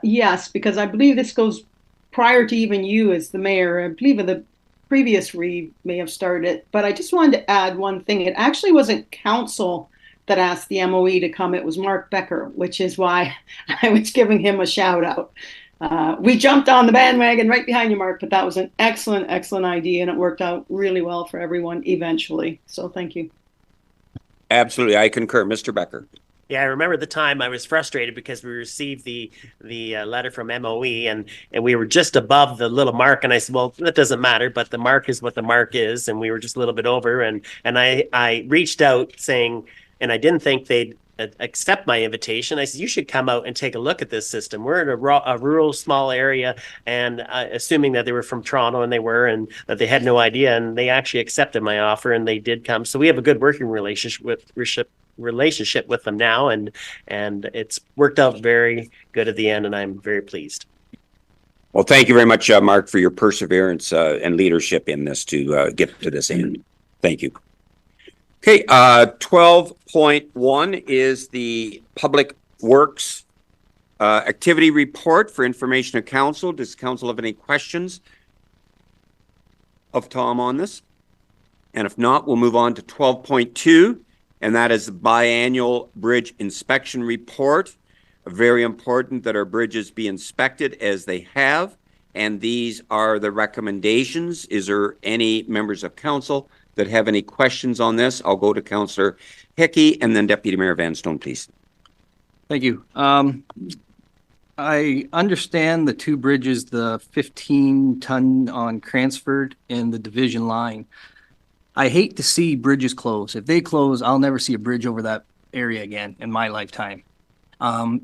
S2: Yes, because I believe this goes prior to even you as the mayor. I believe the previous read may have started it, but I just wanted to add one thing. It actually wasn't council that asked the MOE to come. It was Mark Becker, which is why I was giving him a shout out. We jumped on the bandwagon right behind you, Mark, but that was an excellent, excellent idea, and it worked out really well for everyone eventually. So thank you.
S1: Absolutely, I concur. Mr. Becker.
S4: Yeah, I remember the time I was frustrated because we received the letter from MOE and we were just above the little mark, and I said, well, that doesn't matter, but the mark is what the mark is, and we were just a little bit over, and I reached out saying, and I didn't think they'd accept my invitation. I said, you should come out and take a look at this system. We're in a rural small area, and assuming that they were from Toronto, and they were, and that they had no idea, and they actually accepted my offer, and they did come. So we have a good working relationship with them now, and it's worked out very good at the end, and I'm very pleased.
S1: Well, thank you very much, Mark, for your perseverance and leadership in this to get to this end. Thank you. Okay, 12.1 is the Public Works activity report for information of council. Does council have any questions of Tom on this? And if not, we'll move on to 12.2. And that is the biannual bridge inspection report. Very important that our bridges be inspected as they have. And these are the recommendations. Is there any members of council that have any questions on this? I'll go to Councillor Hickey and then Deputy Mayor Vanstone, please.
S6: Thank you. I understand the two bridges, the 15-ton on Cransford and the Division line. I hate to see bridges close. If they close, I'll never see a bridge over that area again in my lifetime.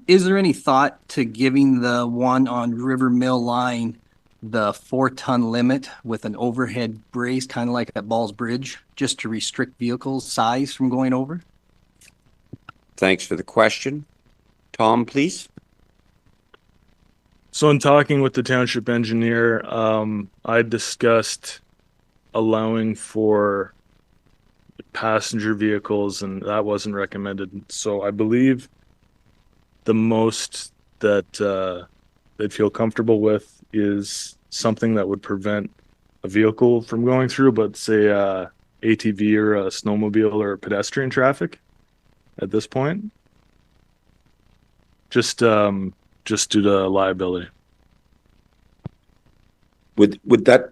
S6: Is there any thought to giving the one on River Mill line the 4-ton limit with an overhead brace, kind of like at Ball's Bridge, just to restrict vehicle size from going over?
S1: Thanks for the question. Tom, please.
S3: So in talking with the township engineer, I discussed allowing for passenger vehicles, and that wasn't recommended. So I believe the most that they'd feel comfortable with is something that would prevent a vehicle from going through, but say ATV or a snowmobile or pedestrian traffic at this point, just due to liability.
S1: Would that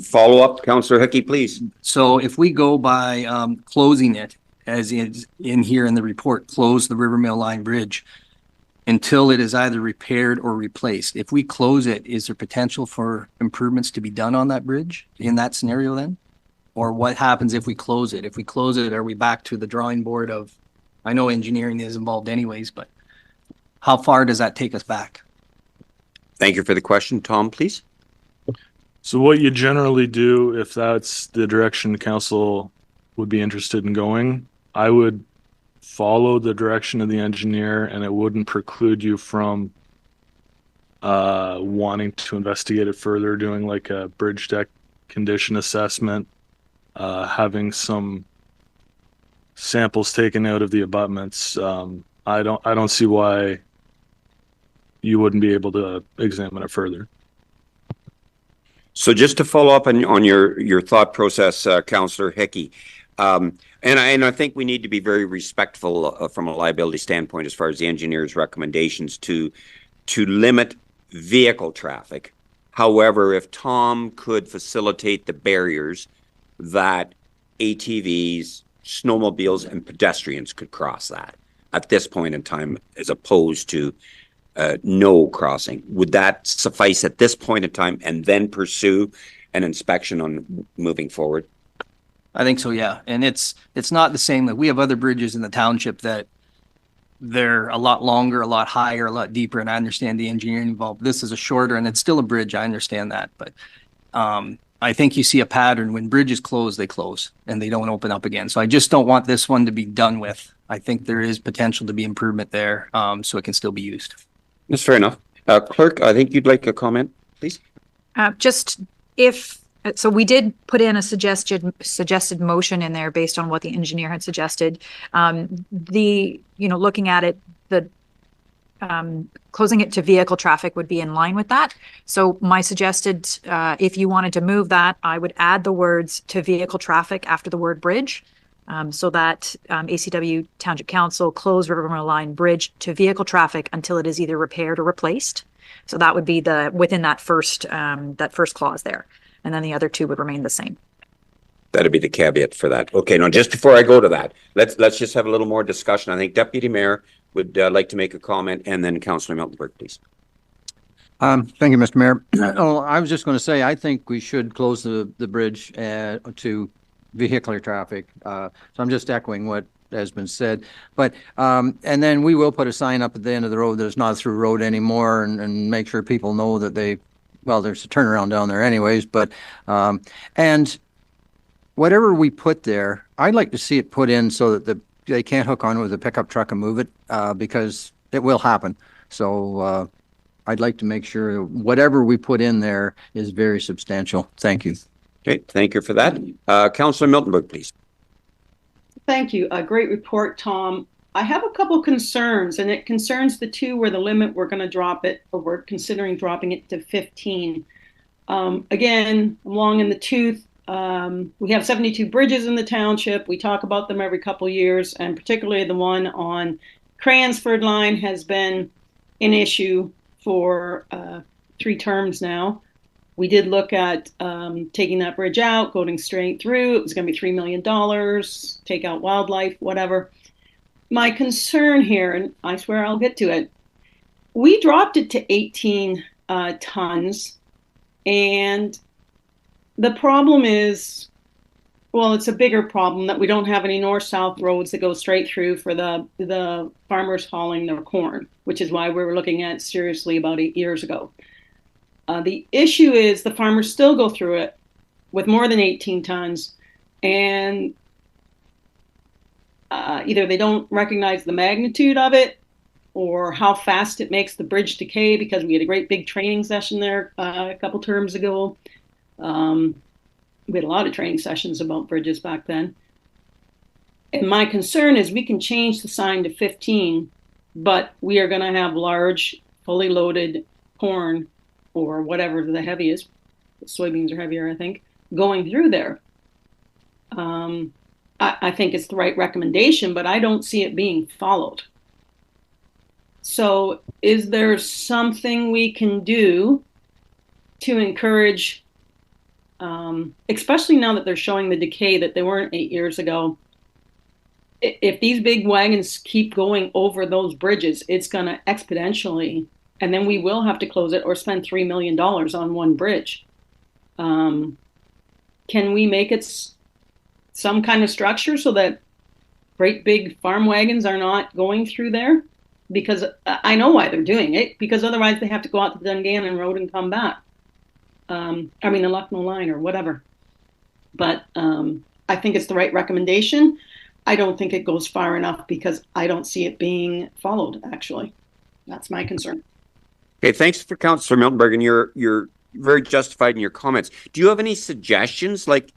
S1: follow up, Councillor Hickey, please?
S6: So if we go by closing it, as is in here in the report, close the River Mill Line Bridge until it is either repaired or replaced. If we close it, is there potential for improvements to be done on that bridge in that scenario then? Or what happens if we close it? If we close it, are we back to the drawing board of, I know engineering is involved anyways, but how far does that take us back?
S1: Thank you for the question. Tom, please.
S3: So what you generally do, if that's the direction council would be interested in going, I would follow the direction of the engineer, and it wouldn't preclude you from wanting to investigate it further, doing like a bridge deck condition assessment, having some samples taken out of the abutments. I don't see why you wouldn't be able to examine it further.
S1: So just to follow up on your thought process, Councillor Hickey, and I think we need to be very respectful from a liability standpoint as far as the engineer's recommendations to limit vehicle traffic. However, if Tom could facilitate the barriers that ATVs, snowmobiles and pedestrians could cross that at this point in time, as opposed to no crossing. Would that suffice at this point in time and then pursue an inspection on moving forward?
S9: I think so, yeah. And it's not the same. Like, we have other bridges in the township that they're a lot longer, a lot higher, a lot deeper, and I understand the engineering involved. This is a shorter, and it's still a bridge. I understand that, but I think you see a pattern when bridges close, they close and they don't open up again. So I just don't want this one to be done with. I think there is potential to be improvement there, so it can still be used.
S1: That's fair enough. Clerk, I think you'd like a comment, please.
S8: So we did put in a suggested motion in there based on what the engineer had suggested. Looking at it, closing it to vehicle traffic would be in line with that. So my suggested, if you wanted to move that, I would add the words to vehicle traffic after the word bridge. So that ACW Township Council close River Mill Line Bridge to vehicle traffic until it is either repaired or replaced. So that would be within that first clause there. And then the other two would remain the same.
S1: That'd be the caveat for that. Okay, now just before I go to that, let's just have a little more discussion. I think Deputy Mayor would like to make a comment, and then Councillor Miltenberg, please.
S6: Thank you, Mr. Mayor. Oh, I was just going to say, I think we should close the bridge to vehicular traffic. So I'm just echoing what has been said. But and then we will put a sign up at the end of the road that it's not a through road anymore, and make sure people know that there's a turnaround down there anyways. But and whatever we put there, I'd like to see it put in so that they can't hook on with a pickup truck and move it, because it will happen. So I'd like to make sure whatever we put in there is very substantial. Thank you.
S1: Okay, thank you for that. Councillor Miltenberg, please.
S2: Thank you. A great report, Tom. I have a couple concerns, and it concerns the two where the limit, we're going to drop it, or we're considering dropping it to 15. Again, long in the tooth. We have 72 bridges in the township. We talk about them every couple years, and particularly the one on Cransford Line has been an issue for 3 terms now. We did look at taking that bridge out, going straight through. It was going to be $3 million, take out wildlife, whatever. My concern here, and I swear I'll get to it, we dropped it to 18 tons, and the problem is, well, it's a bigger problem that we don't have any north-south roads that go straight through for the farmers hauling their corn, which is why we were looking at seriously about 8 years ago. The issue is the farmers still go through it with more than 18 tons, and either they don't recognize the magnitude of it or how fast it makes the bridge decay, because we had a great big training session there a couple terms ago. We had a lot of training sessions about bridges back then. And my concern is we can change the sign to 15, but we are going to have large, fully loaded corn or whatever the heavy is. Soybeans are heavier, I think, going through there. I think it's the right recommendation, but I don't see it being followed. So is there something we can do to encourage, especially now that they're showing the decay that they weren't 8 years ago? If these big wagons keep going over those bridges, it's going to exponentially, and then we will have to close it or spend $3 million on one bridge. Can we make it some kind of structure so that great big farm wagons are not going through there? Because I know why they're doing it, because otherwise they have to go out to the Dungannon Road and come back. The Lucknow Line or whatever. But I think it's the right recommendation. I don't think it goes far enough because I don't see it being followed, actually. That's my concern.
S1: Okay, thanks for Councillor Miltenberg, and you're very justified in your comments. Do you have any suggestions? Like,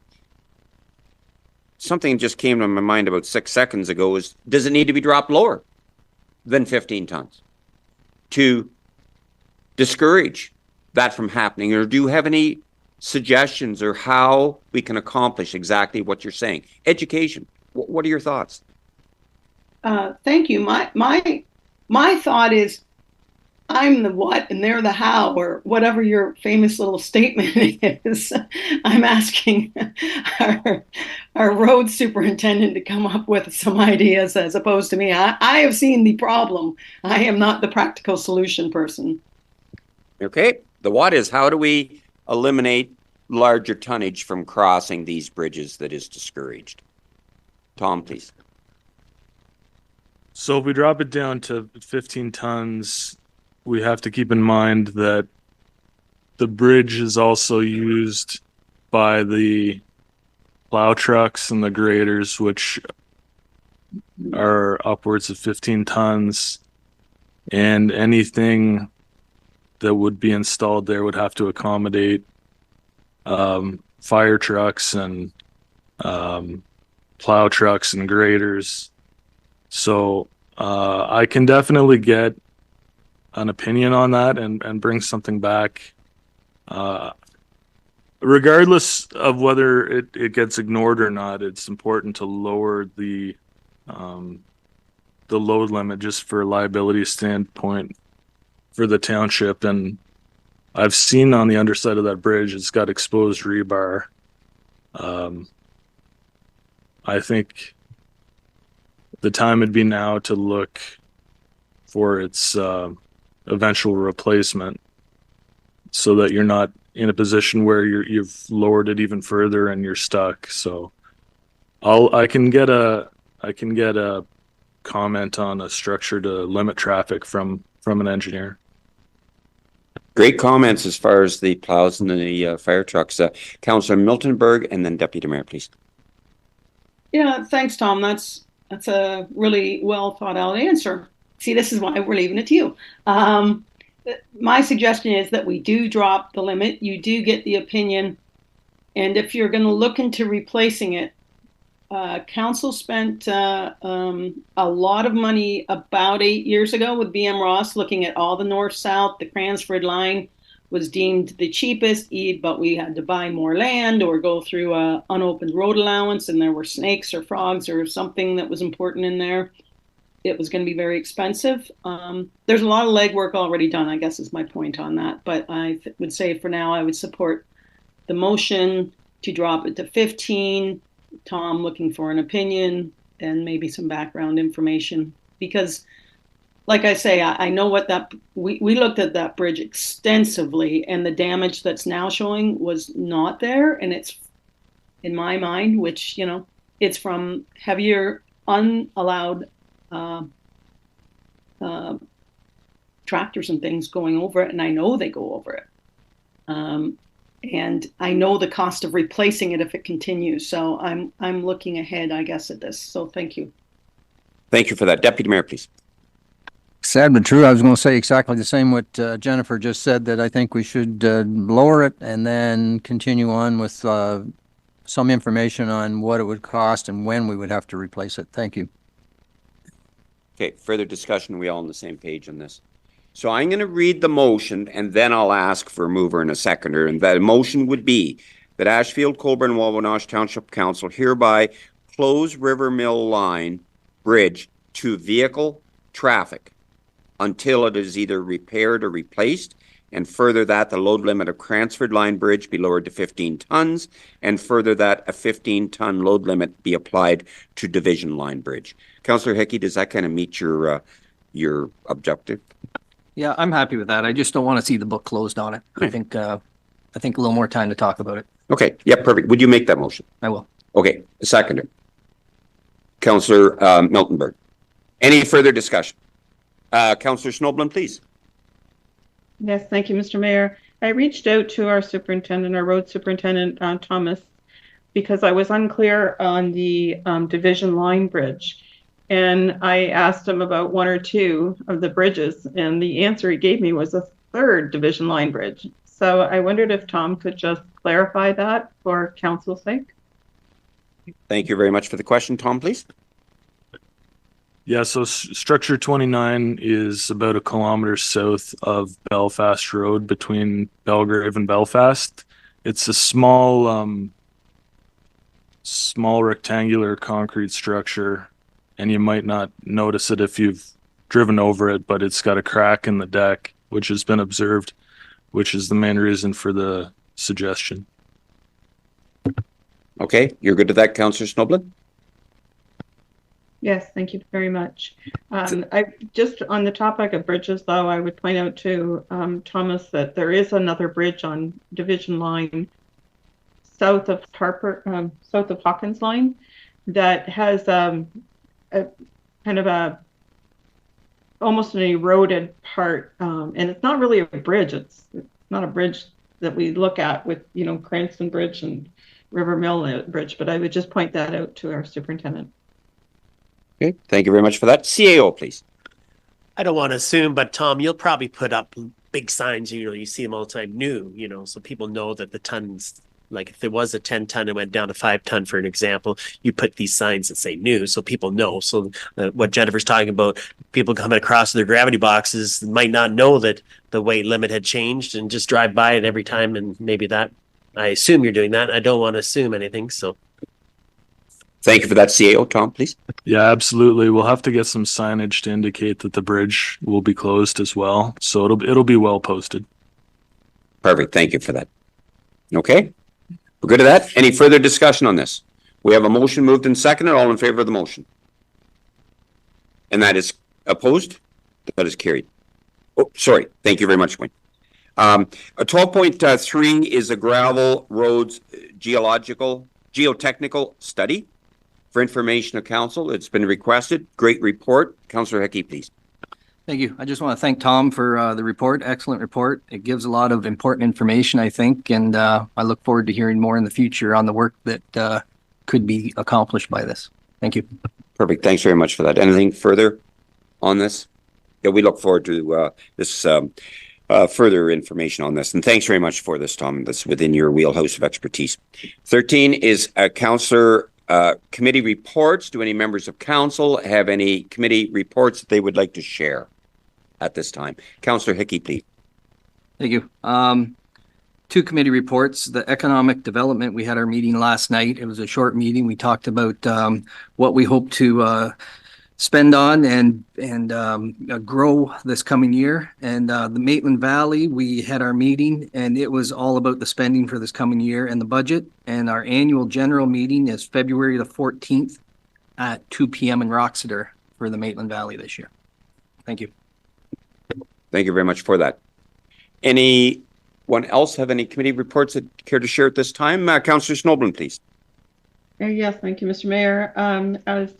S1: something just came to my mind about 6 seconds ago is, does it need to be dropped lower than 15 tons to discourage that from happening? Or do you have any suggestions or how we can accomplish exactly what you're saying? Education. What are your thoughts?
S2: Thank you. My thought is, I'm the what and they're the how, or whatever your famous little statement is. I'm asking our road superintendent to come up with some ideas as opposed to me. I have seen the problem. I am not the practical solution person.
S1: Okay, the what is how do we eliminate larger tonnage from crossing these bridges that is discouraged? Tom, please.
S3: So if we drop it down to 15 tons, we have to keep in mind that the bridge is also used by the plow trucks and the graders, which are upwards of 15 tons. And anything that would be installed there would have to accommodate fire trucks and plow trucks and graders. So I can definitely get an opinion on that and bring something back. Regardless of whether it gets ignored or not, it's important to lower the load limit just for a liability standpoint for the township. And I've seen on the underside of that bridge, it's got exposed rebar. I think the time would be now to look for its eventual replacement so that you're not in a position where you've lowered it even further and you're stuck. So I can get a comment on a structure to limit traffic from an engineer.
S1: Great comments as far as the plows and the fire trucks. Councillor Miltenberg and then Deputy Mayor, please.
S2: Yeah, thanks, Tom. That's a really well thought out answer. See, this is why we're leaving it to you. My suggestion is that we do drop the limit. You do get the opinion. And if you're going to look into replacing it, council spent a lot of money about 8 years ago with BM Ross looking at all the north-south. The Cransford line was deemed the cheapest, but we had to buy more land or go through a unopened road allowance, and there were snakes or frogs or something that was important in there. It was going to be very expensive. There's a lot of legwork already done, I guess is my point on that. But I would say for now, I would support the motion to drop it to 15. Tom looking for an opinion and maybe some background information. Because, like I say, I know what that, we looked at that bridge extensively, and the damage that's now showing was not there. And it's, in my mind, which, you know, it's from heavier, unallowed tractors and things going over it, and I know they go over it. And I know the cost of replacing it if it continues. So I'm looking ahead, I guess, at this. So thank you.
S1: Thank you for that. Deputy Mayor, please.
S6: Sad but true. I was going to say exactly the same what Jennifer just said, that I think we should lower it and then continue on with some information on what it would cost and when we would have to replace it. Thank you.
S1: Okay, further discussion. We all on the same page on this. So I'm going to read the motion and then I'll ask for a mover and a seconder. And that motion would be that Ashfield-Colborne-Wawanosh Township Council hereby close River Mill Line Bridge to vehicle traffic until it is either repaired or replaced, and further that the load limit of Cransford Line Bridge be lowered to 15 tons, and further that a 15-ton load limit be applied to Division Line Bridge. Councillor Hickey, does that kind of meet your objective?
S9: Yeah, I'm happy with that. I just don't want to see the book closed on it. I think a little more time to talk about it.
S1: Okay, yeah, perfect. Would you make that motion?
S9: I will.
S1: Okay, a seconder. Councillor Miltenberg. Any further discussion? Councillor Schnoblin, please.
S7: Yes, thank you, Mr. Mayor. I reached out to our superintendent, our road superintendent, Thomas, because I was unclear on the Division Line Bridge. And I asked him about one or two of the bridges, and the answer he gave me was a third Division Line Bridge. So I wondered if Tom could just clarify that for council's sake.
S1: Thank you very much for the question. Tom, please.
S3: Yeah, so structure 29 is about 1 kilometer south of Belfast Road between Belgrave and Belfast. It's a small rectangular concrete structure, and you might not notice it if you've driven over it, but it's got a crack in the deck. which has been observed, which is the main reason for the suggestion.
S1: Okay, you're good to that, Councillor Snoblin?
S7: Yes, thank you very much. I just on the topic of bridges, though, I would point out to Thomas that there is another bridge on Division Line south of Hawkins Line that has a kind of almost an eroded part, and it's not really a bridge. It's not a bridge that we look at with Cranston Bridge and River Mill Bridge, but I would just point that out to our superintendent.
S1: Okay, thank you very much for that. CAO, please.
S4: I don't want to assume, but Tom, you'll probably put up big signs, you see them all the time, new, so people know that the tons, like if there was a 10-ton and went down to 5-ton, for an example, you put these signs that say new, so people know. So what Jennifer's talking about, people coming across their gravity boxes might not know that the weight limit had changed and just drive by it every time. And maybe that, I assume you're doing that. I don't want to assume anything, so.
S1: Thank you for that, CAO. Tom, please.
S3: Yeah, absolutely. We'll have to get some signage to indicate that the bridge will be closed as well. So it'll be well posted.
S1: Perfect. Thank you for that. Okay, we're good at that. Any further discussion on this? We have a motion moved and seconded. All in favor of the motion? And that is opposed? That is carried. Oh, sorry. Thank you very much, Wayne. 12.3 is a gravel roads geotechnical study. For information of council, it's been requested. Great report. Councillor Hickey, please.
S9: Thank you. I just want to thank Tom for the report. Excellent report. It gives a lot of important information, I think, and I look forward to hearing more in the future on the work that could be accomplished by this. Thank you.
S1: Perfect. Thanks very much for that. Anything further on this? Yeah, we look forward to this further information on this. And thanks very much for this, Tom. That's within your wheelhouse of expertise. 13 is Councillor committee reports. Do any members of council have any committee reports that they would like to share at this time? Councillor Hickey, please.
S9: Thank you. 2 committee reports. The economic development, we had our meeting last night. It was a short meeting. We talked about what we hope to spend on and grow this coming year. And the Maitland Valley, we had our meeting and it was all about the spending for this coming year and the budget. And our annual general meeting is February the 14th at 2 p.m. in Roxeter for the Maitland Valley this year. Thank you.
S1: Thank you very much for that. Anyone else have any committee reports that care to share at this time? Councillor Snoblin, please.
S7: Yes, thank you, Mr. Mayor. As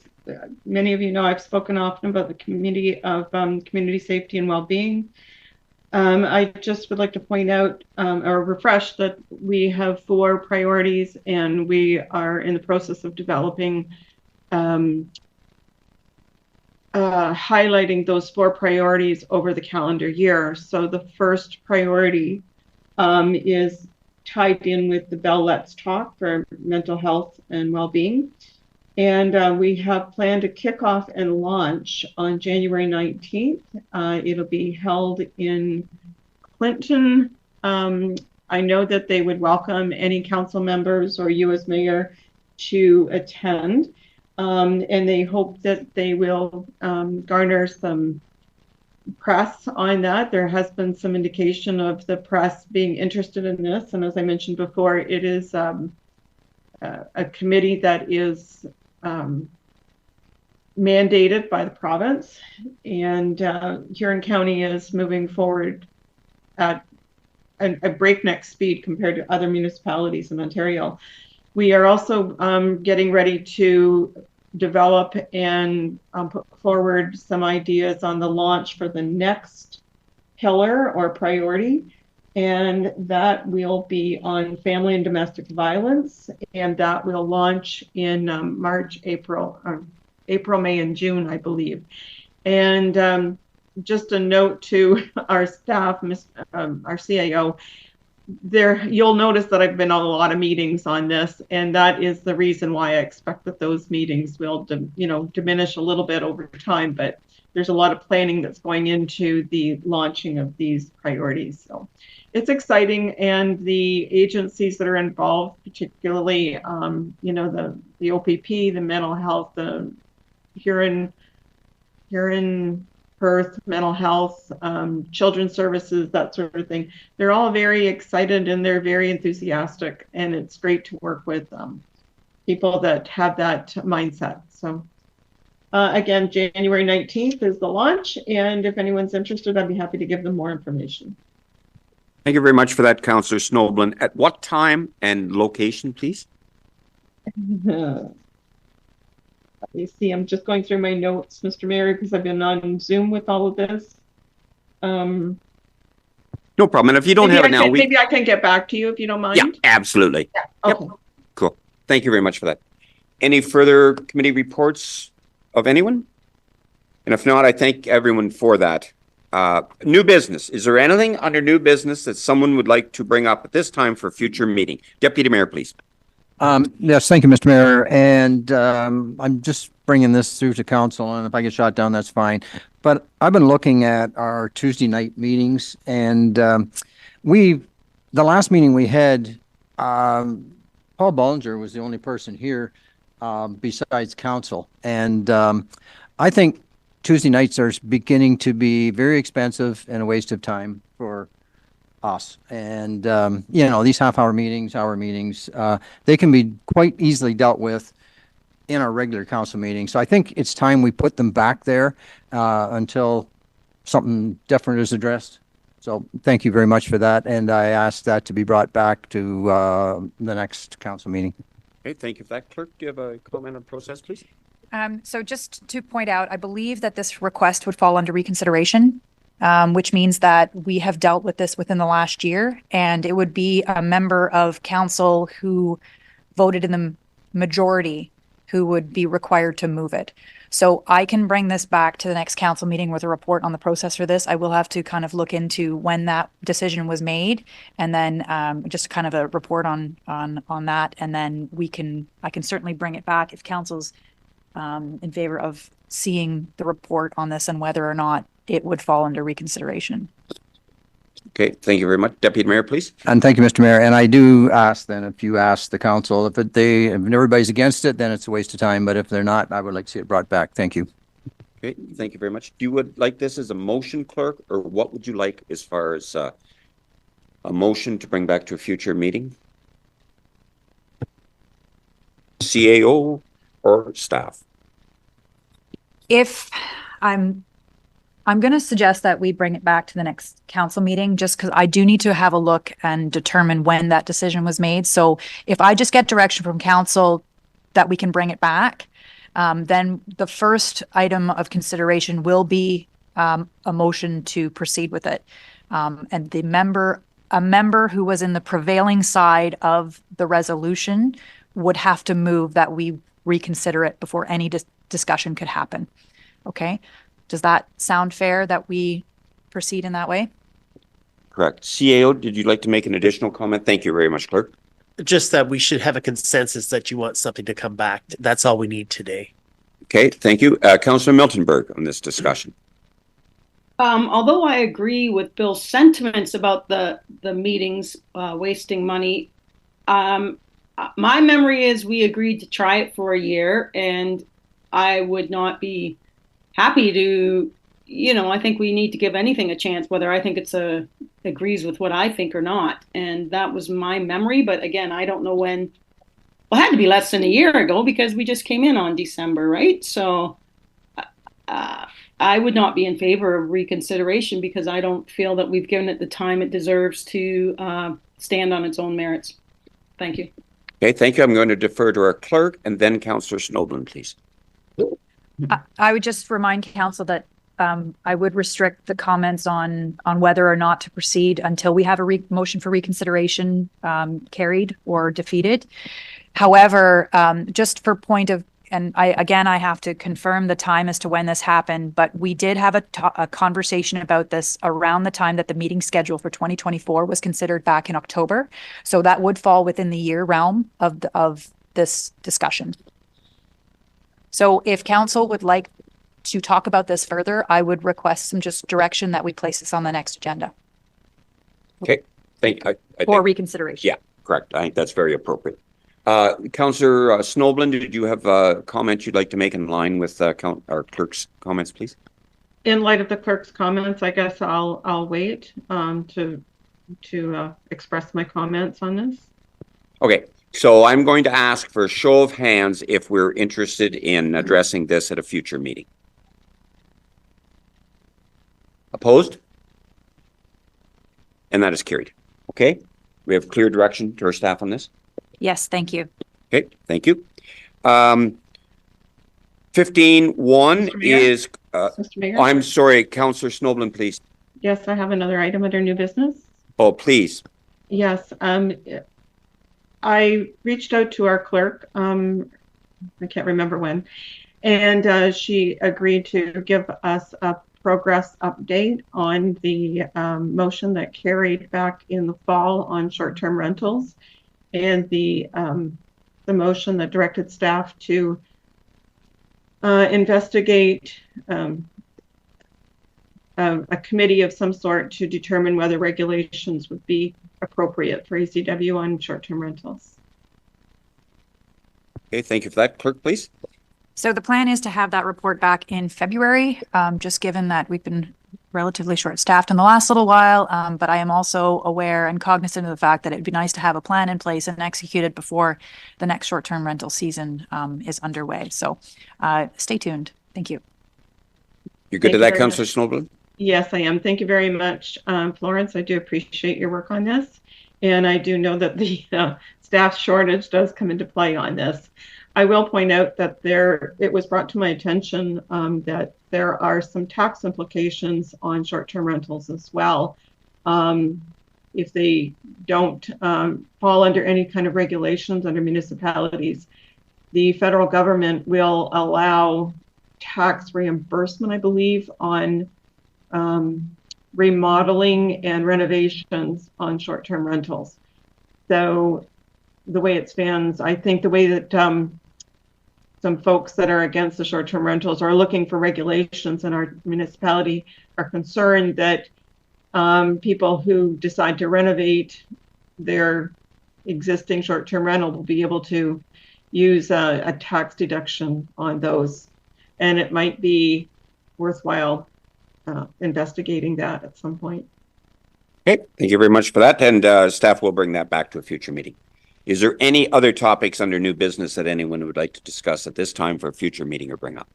S7: many of you know, I've spoken often about the Committee of Community Safety and Wellbeing. I just would like to point out or refresh that we have 4 priorities and we are in the process of developing highlighting those 4 priorities over the calendar year. So the first priority is tied in with the Bell Let's Talk for mental health and well-being. And we have planned to kick off and launch on January 19th. It'll be held in Clinton. I know that they would welcome any council members or you as mayor to attend. And they hope that they will garner some press on that. There has been some indication of the press being interested in this. And as I mentioned before, it is a committee that is mandated by the province, and Huron County is moving forward at a breakneck speed compared to other municipalities in Ontario. We are also getting ready to develop and put forward some ideas on the launch for the next pillar or priority, and that will be on family and domestic violence, and that will launch in March, April, May, and June, I believe. And just a note to our staff, our CAO, you'll notice that I've been on a lot of meetings on this, and that is the reason why I expect that those meetings will, diminish a little bit over time. But there's a lot of planning that's going into the launching of these priorities. So it's exciting, and the agencies that are involved, particularly, the OPP, the mental health, the Huron Perth, mental health, children's services, that sort of thing. They're all very excited and they're very enthusiastic, and it's great to work with people that have that mindset. So again, January 19th is the launch, and if anyone's interested, I'd be happy to give them more information.
S1: Thank you very much for that, Councillor Snoblin. At what time and location, please?
S7: Let me see, I'm just going through my notes, Mr. Mayor, because I've been on Zoom with all of this.
S1: No problem. And if you don't have it now,
S7: maybe I can get back to you if you don't mind.
S1: Yeah, absolutely.
S7: Yeah. Okay.
S1: Yep. Cool. Thank you very much for that. Any further committee reports of anyone? And if not, I thank everyone for that. New business. Is there anything under new business that someone would like to bring up at this time for future meeting? Deputy Mayor, please.
S6: Yes, thank you, Mr. Mayor. And I'm just bringing this through to council, and if I get shot down, that's fine. But I've been looking at our Tuesday night meetings, and the last meeting we had, Paul Bollinger was the only person here besides council. And I think Tuesday nights are beginning to be very expensive and a waste of time for us. And, these hour meetings, they can be quite easily dealt with in our regular council meetings. So I think it's time we put them back there until something different is addressed. So thank you very much for that. And I ask that to be brought back to the next council meeting.
S1: Okay, thank you for that. Clerk, do you have a comment on process, please?
S8: So just to point out, I believe that this request would fall under reconsideration, which means that we have dealt with this within the last year, and it would be a member of council who voted in the majority who would be required to move it. So I can bring this back to the next council meeting with a report on the process for this. I will have to kind of look into when that decision was made, and then just kind of a report on that, and then I can certainly bring it back if council's in favor of seeing the report on this and whether or not it would fall under reconsideration.
S1: Okay, thank you very much. Deputy Mayor, please.
S6: And thank you, Mr. Mayor. And I do ask then, if you ask the council, if everybody's against it, then it's a waste of time. But if they're not, I would like to see it brought back. Thank you.
S1: Okay, thank you very much. Do you would like this as a motion, clerk, or what would you like as far as a motion to bring back to a future meeting? CAO or staff?
S8: If I'm going to suggest that we bring it back to the next council meeting, just because I do need to have a look and determine when that decision was made. So if I just get direction from council that we can bring it back, then the first item of consideration will be a motion to proceed with it. And a member who was in the prevailing side of the resolution would have to move that we reconsider it before any discussion could happen. Okay? Does that sound fair that we proceed in that way?
S1: Correct. CAO, did you like to make an additional comment? Thank you very much, clerk.
S4: Just that we should have a consensus that you want something to come back. That's all we need today.
S1: Okay, thank you. Councillor Miltenberg on this discussion.
S2: Although I agree with Bill's sentiments about the meetings wasting money, my memory is we agreed to try it for a year, and I would not be happy to, I think we need to give anything a chance, whether I think agrees with what I think or not. And that was my memory. But again, I don't know when. Well, it had to be less than a year ago because we just came in on December, right? So I would not be in favor of reconsideration because I don't feel that we've given it the time it deserves to stand on its own merits. Thank you.
S1: Okay, thank you. I'm going to defer to our clerk and then Councillor Snoblin, please.
S8: I would just remind council that I would restrict the comments on whether or not to proceed until we have a motion for reconsideration carried or defeated. However, just for point of, and I have to confirm the time as to when this happened, but we did have a conversation about this around the time that the meeting schedule for 2024 was considered back in October. So that would fall within the year realm of this discussion. So if council would like to talk about this further, I would request some just direction that we place this on the next agenda.
S1: Okay, thank you.
S8: For reconsideration.
S1: Yeah, correct. I think that's very appropriate. Councillor Snoblin, did you have a comment you'd like to make in line with our clerk's comments, please?
S7: In light of the clerk's comments, I guess I'll wait to express my comments on this.
S1: Okay, so I'm going to ask for a show of hands if we're interested in addressing this at a future meeting. Opposed? And that is carried. Okay, we have clear direction to our staff on this.
S8: Yes, thank you.
S1: Okay, thank you. 15.1
S7: Mr. Mayor?
S1: is,
S7: Mr. Mayor?
S1: I'm sorry, Councillor Snowblin, please.
S7: Yes, I have another item under new business.
S1: Oh, please.
S7: Yes, I reached out to our clerk, I can't remember when, and she agreed to give us a progress update on the motion that carried back in the fall on short-term rentals, and the motion that directed staff to investigate a committee of some sort to determine whether regulations would be appropriate for ECW on short-term rentals.
S1: Okay, thank you for that. Clerk, please.
S8: So the plan is to have that report back in February, just given that we've been relatively short-staffed in the last little while. But I am also aware and cognizant of the fact that it'd be nice to have a plan in place and execute it before the next short-term rental season is underway. So stay tuned. Thank you.
S1: You're good
S7: Thank
S1: to
S7: you
S1: that,
S7: very
S1: Councillor Snowblin?
S7: Yes, I am. Thank you very much, Florence. I do appreciate your work on this. And I do know that the staff shortage does come into play on this. I will point out that it was brought to my attention that there are some tax implications on short-term rentals as well. If they don't fall under any kind of regulations under municipalities, the federal government will allow tax reimbursement, I believe, on remodeling and renovations on short-term rentals. So the way it stands, I think the way that some folks that are against the short-term rentals are looking for regulations in our municipality are concerned that people who decide to renovate their existing short-term rental will be able to use a tax deduction on those. And it might be worthwhile investigating that at some point.
S1: Okay, thank you very much for that. And staff will bring that back to a future meeting. Is there any other topics under new business that anyone would like to discuss at this time for a future meeting or bring up?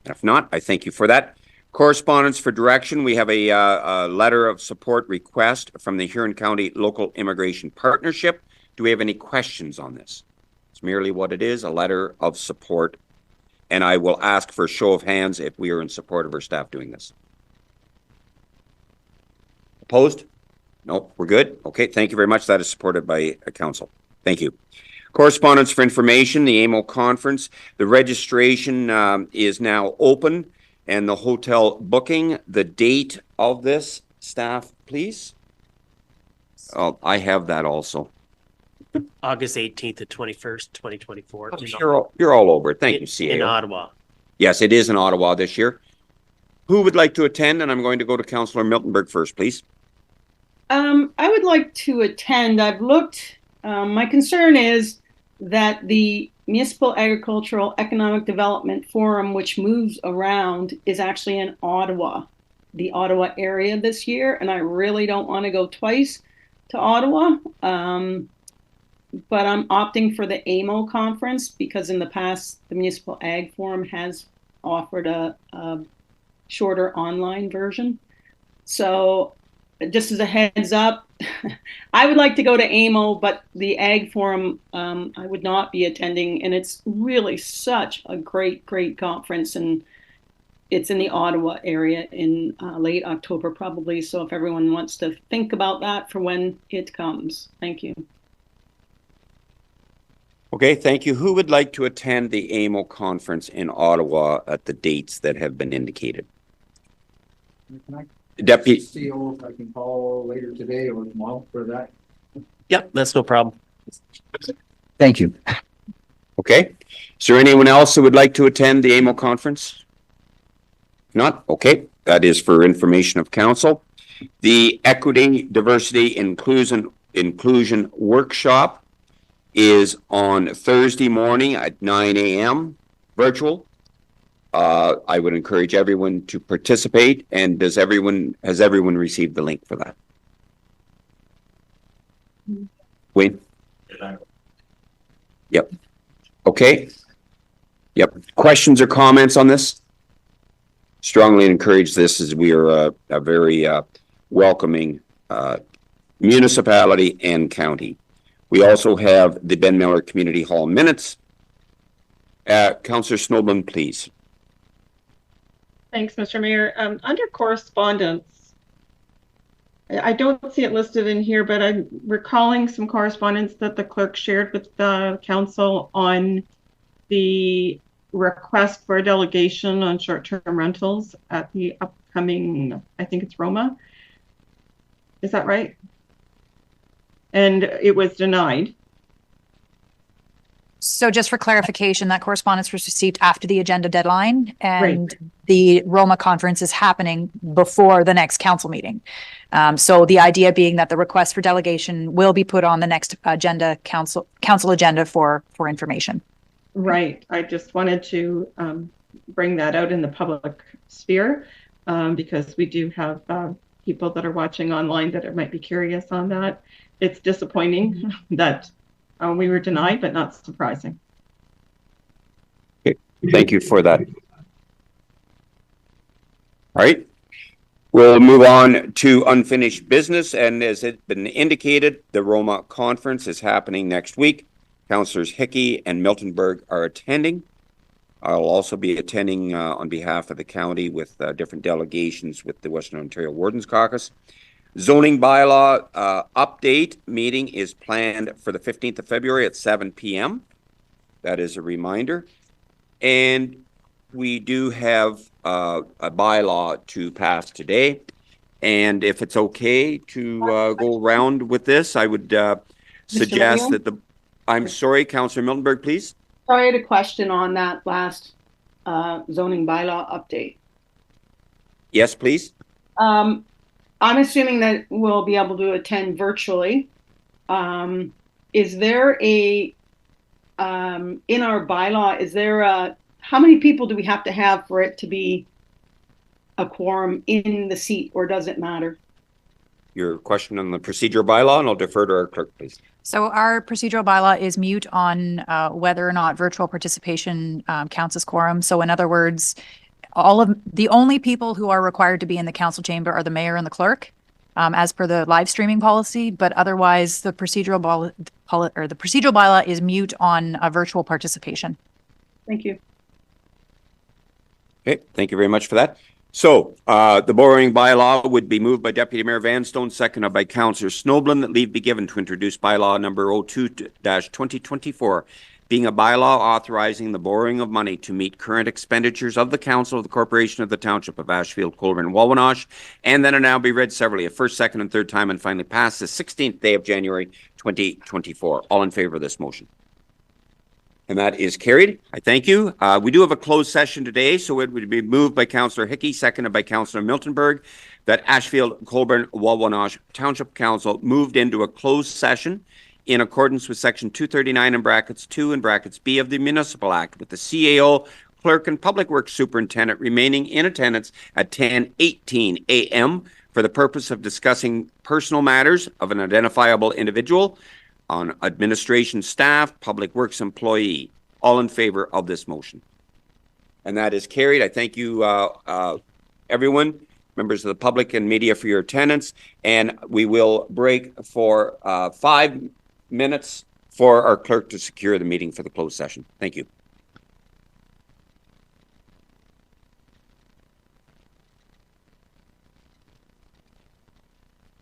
S1: If not, I thank you for that. Correspondence for direction. We have a letter of support request from the Huron County Local Immigration Partnership. Do we have any questions on this? It's merely what it is, a letter of support. And I will ask for a show of hands if we are in support of our staff doing this. Opposed? No, we're good. Okay, thank you very much. That is supported by council. Thank you. Correspondence for information, the AMO conference. The registration is now open and the hotel booking. The date of this, staff, please. Oh, I have that also.
S4: August 18th to 21st, 2024.
S1: You're all over it. Thank you, CAO.
S4: In Ottawa.
S1: Yes, it is in Ottawa this year. Who would like to attend? And I'm going to go to Councillor Miltenberg first, please.
S2: I would like to attend. I've looked. My concern is that the Municipal Agricultural Economic Development Forum, which moves around, is actually in Ottawa, the Ottawa area this year. And I really don't want to go twice to Ottawa. But I'm opting for the AMO conference because in the past, the Municipal Ag Forum has offered a shorter online version. So just as a heads up, I would like to go to AMO, but the Ag Forum, I would not be attending. And it's really such a great, great conference. And it's in the Ottawa area in late October, probably. So if everyone wants to think about that for when it comes. Thank you.
S1: Okay, thank you. Who would like to attend the AMO conference in Ottawa at the dates that have been indicated? Deputy.
S6: CEO, if I can call later today or tomorrow for that.
S4: Yep, that's no problem.
S6: Thank you.
S1: Okay. Is there anyone else who would like to attend the AMO conference? Not? Okay. That is for information of council. The Equity, Diversity, Inclusion Workshop is on Thursday morning at 9 a.m. virtual. I would encourage everyone to participate. And has everyone received the link for that? Wayne? Yep. Okay. Yep. Questions or comments on this? Strongly encourage this, as we are a very welcoming municipality and county. We also have the Ben Miller Community Hall minutes. Councillor Snowden, please.
S7: Thanks, Mr. Mayor. Under correspondence, I don't see it listed in here, but I'm recalling some correspondence that the clerk shared with the council on the request for a delegation on short-term rentals at the upcoming, I think it's Roma. Is that right? And it was denied.
S8: So just for clarification, that correspondence was received after the agenda deadline, and the Roma conference is happening before the next council meeting. So the idea being that the request for delegation will be put on the next agenda, council agenda for information.
S7: Right. I just wanted to bring that out in the public sphere because we do have people that are watching online that might be curious on that. It's disappointing that we were denied, but not surprising.
S1: Okay. Thank you for that. All right. We'll move on to unfinished business. And as it's been indicated, the Roma conference is happening next week. Councillors Hickey and Miltonberg are attending. I'll also be attending on behalf of the county with different delegations with the Western Ontario Wardens Caucus. Zoning bylaw update meeting is planned for the 15th of February at 7 p.m. That is a reminder. And we do have a bylaw to pass today. And if it's okay to go around with this, I would suggest that the... I'm sorry, Councillor Miltonberg, please.
S2: Sorry, I had a question on that last zoning bylaw update.
S1: Yes, please.
S2: I'm assuming that we'll be able to attend virtually. Is there a, in our bylaw, is there a, how many people do we have to have for it to be a quorum in the seat, or does it matter?
S1: Your question on the procedural bylaw, and I'll defer to our clerk, please.
S8: So our procedural bylaw is mute on whether or not virtual participation counts as quorum. So in other words, the only people who are required to be in the council chamber are the mayor and the clerk, as per the live streaming policy. But otherwise, the procedural bylaw is mute on virtual participation.
S2: Thank you.
S1: Okay, thank you very much for that. So the borrowing bylaw would be moved by Deputy Mayor Vanstone, seconded by Councillor Snowblin, that leave be given to introduce bylaw number 02-2024, being a bylaw authorizing the borrowing of money to meet current expenditures of the Council of the Corporation of the Township of Ashfield-Colborne-Wawanosh, and then it now be read severally, a first, second, and third time, and finally passed the 16th day of January 2024. All in favor of this motion? And that is carried. I thank you. We do have a closed session today, so it would be moved by Councillor Hickey, seconded by Councillor Miltonberg, that Ashfield-Colborne-Wawanosh Township Council moved into a closed session in accordance with Section 239 in brackets 2 and brackets B of the Municipal Act, with the CAO, Clerk, and Public Works Superintendent remaining in attendance at 10:18 a.m. for the purpose of discussing personal matters of an identifiable individual, on administration staff, public works employee. All in favor of this motion? And that is carried. I thank you, everyone, members of the public and media, for your attendance. And we will break for 5 minutes for our clerk to secure the meeting for the closed session. Thank you.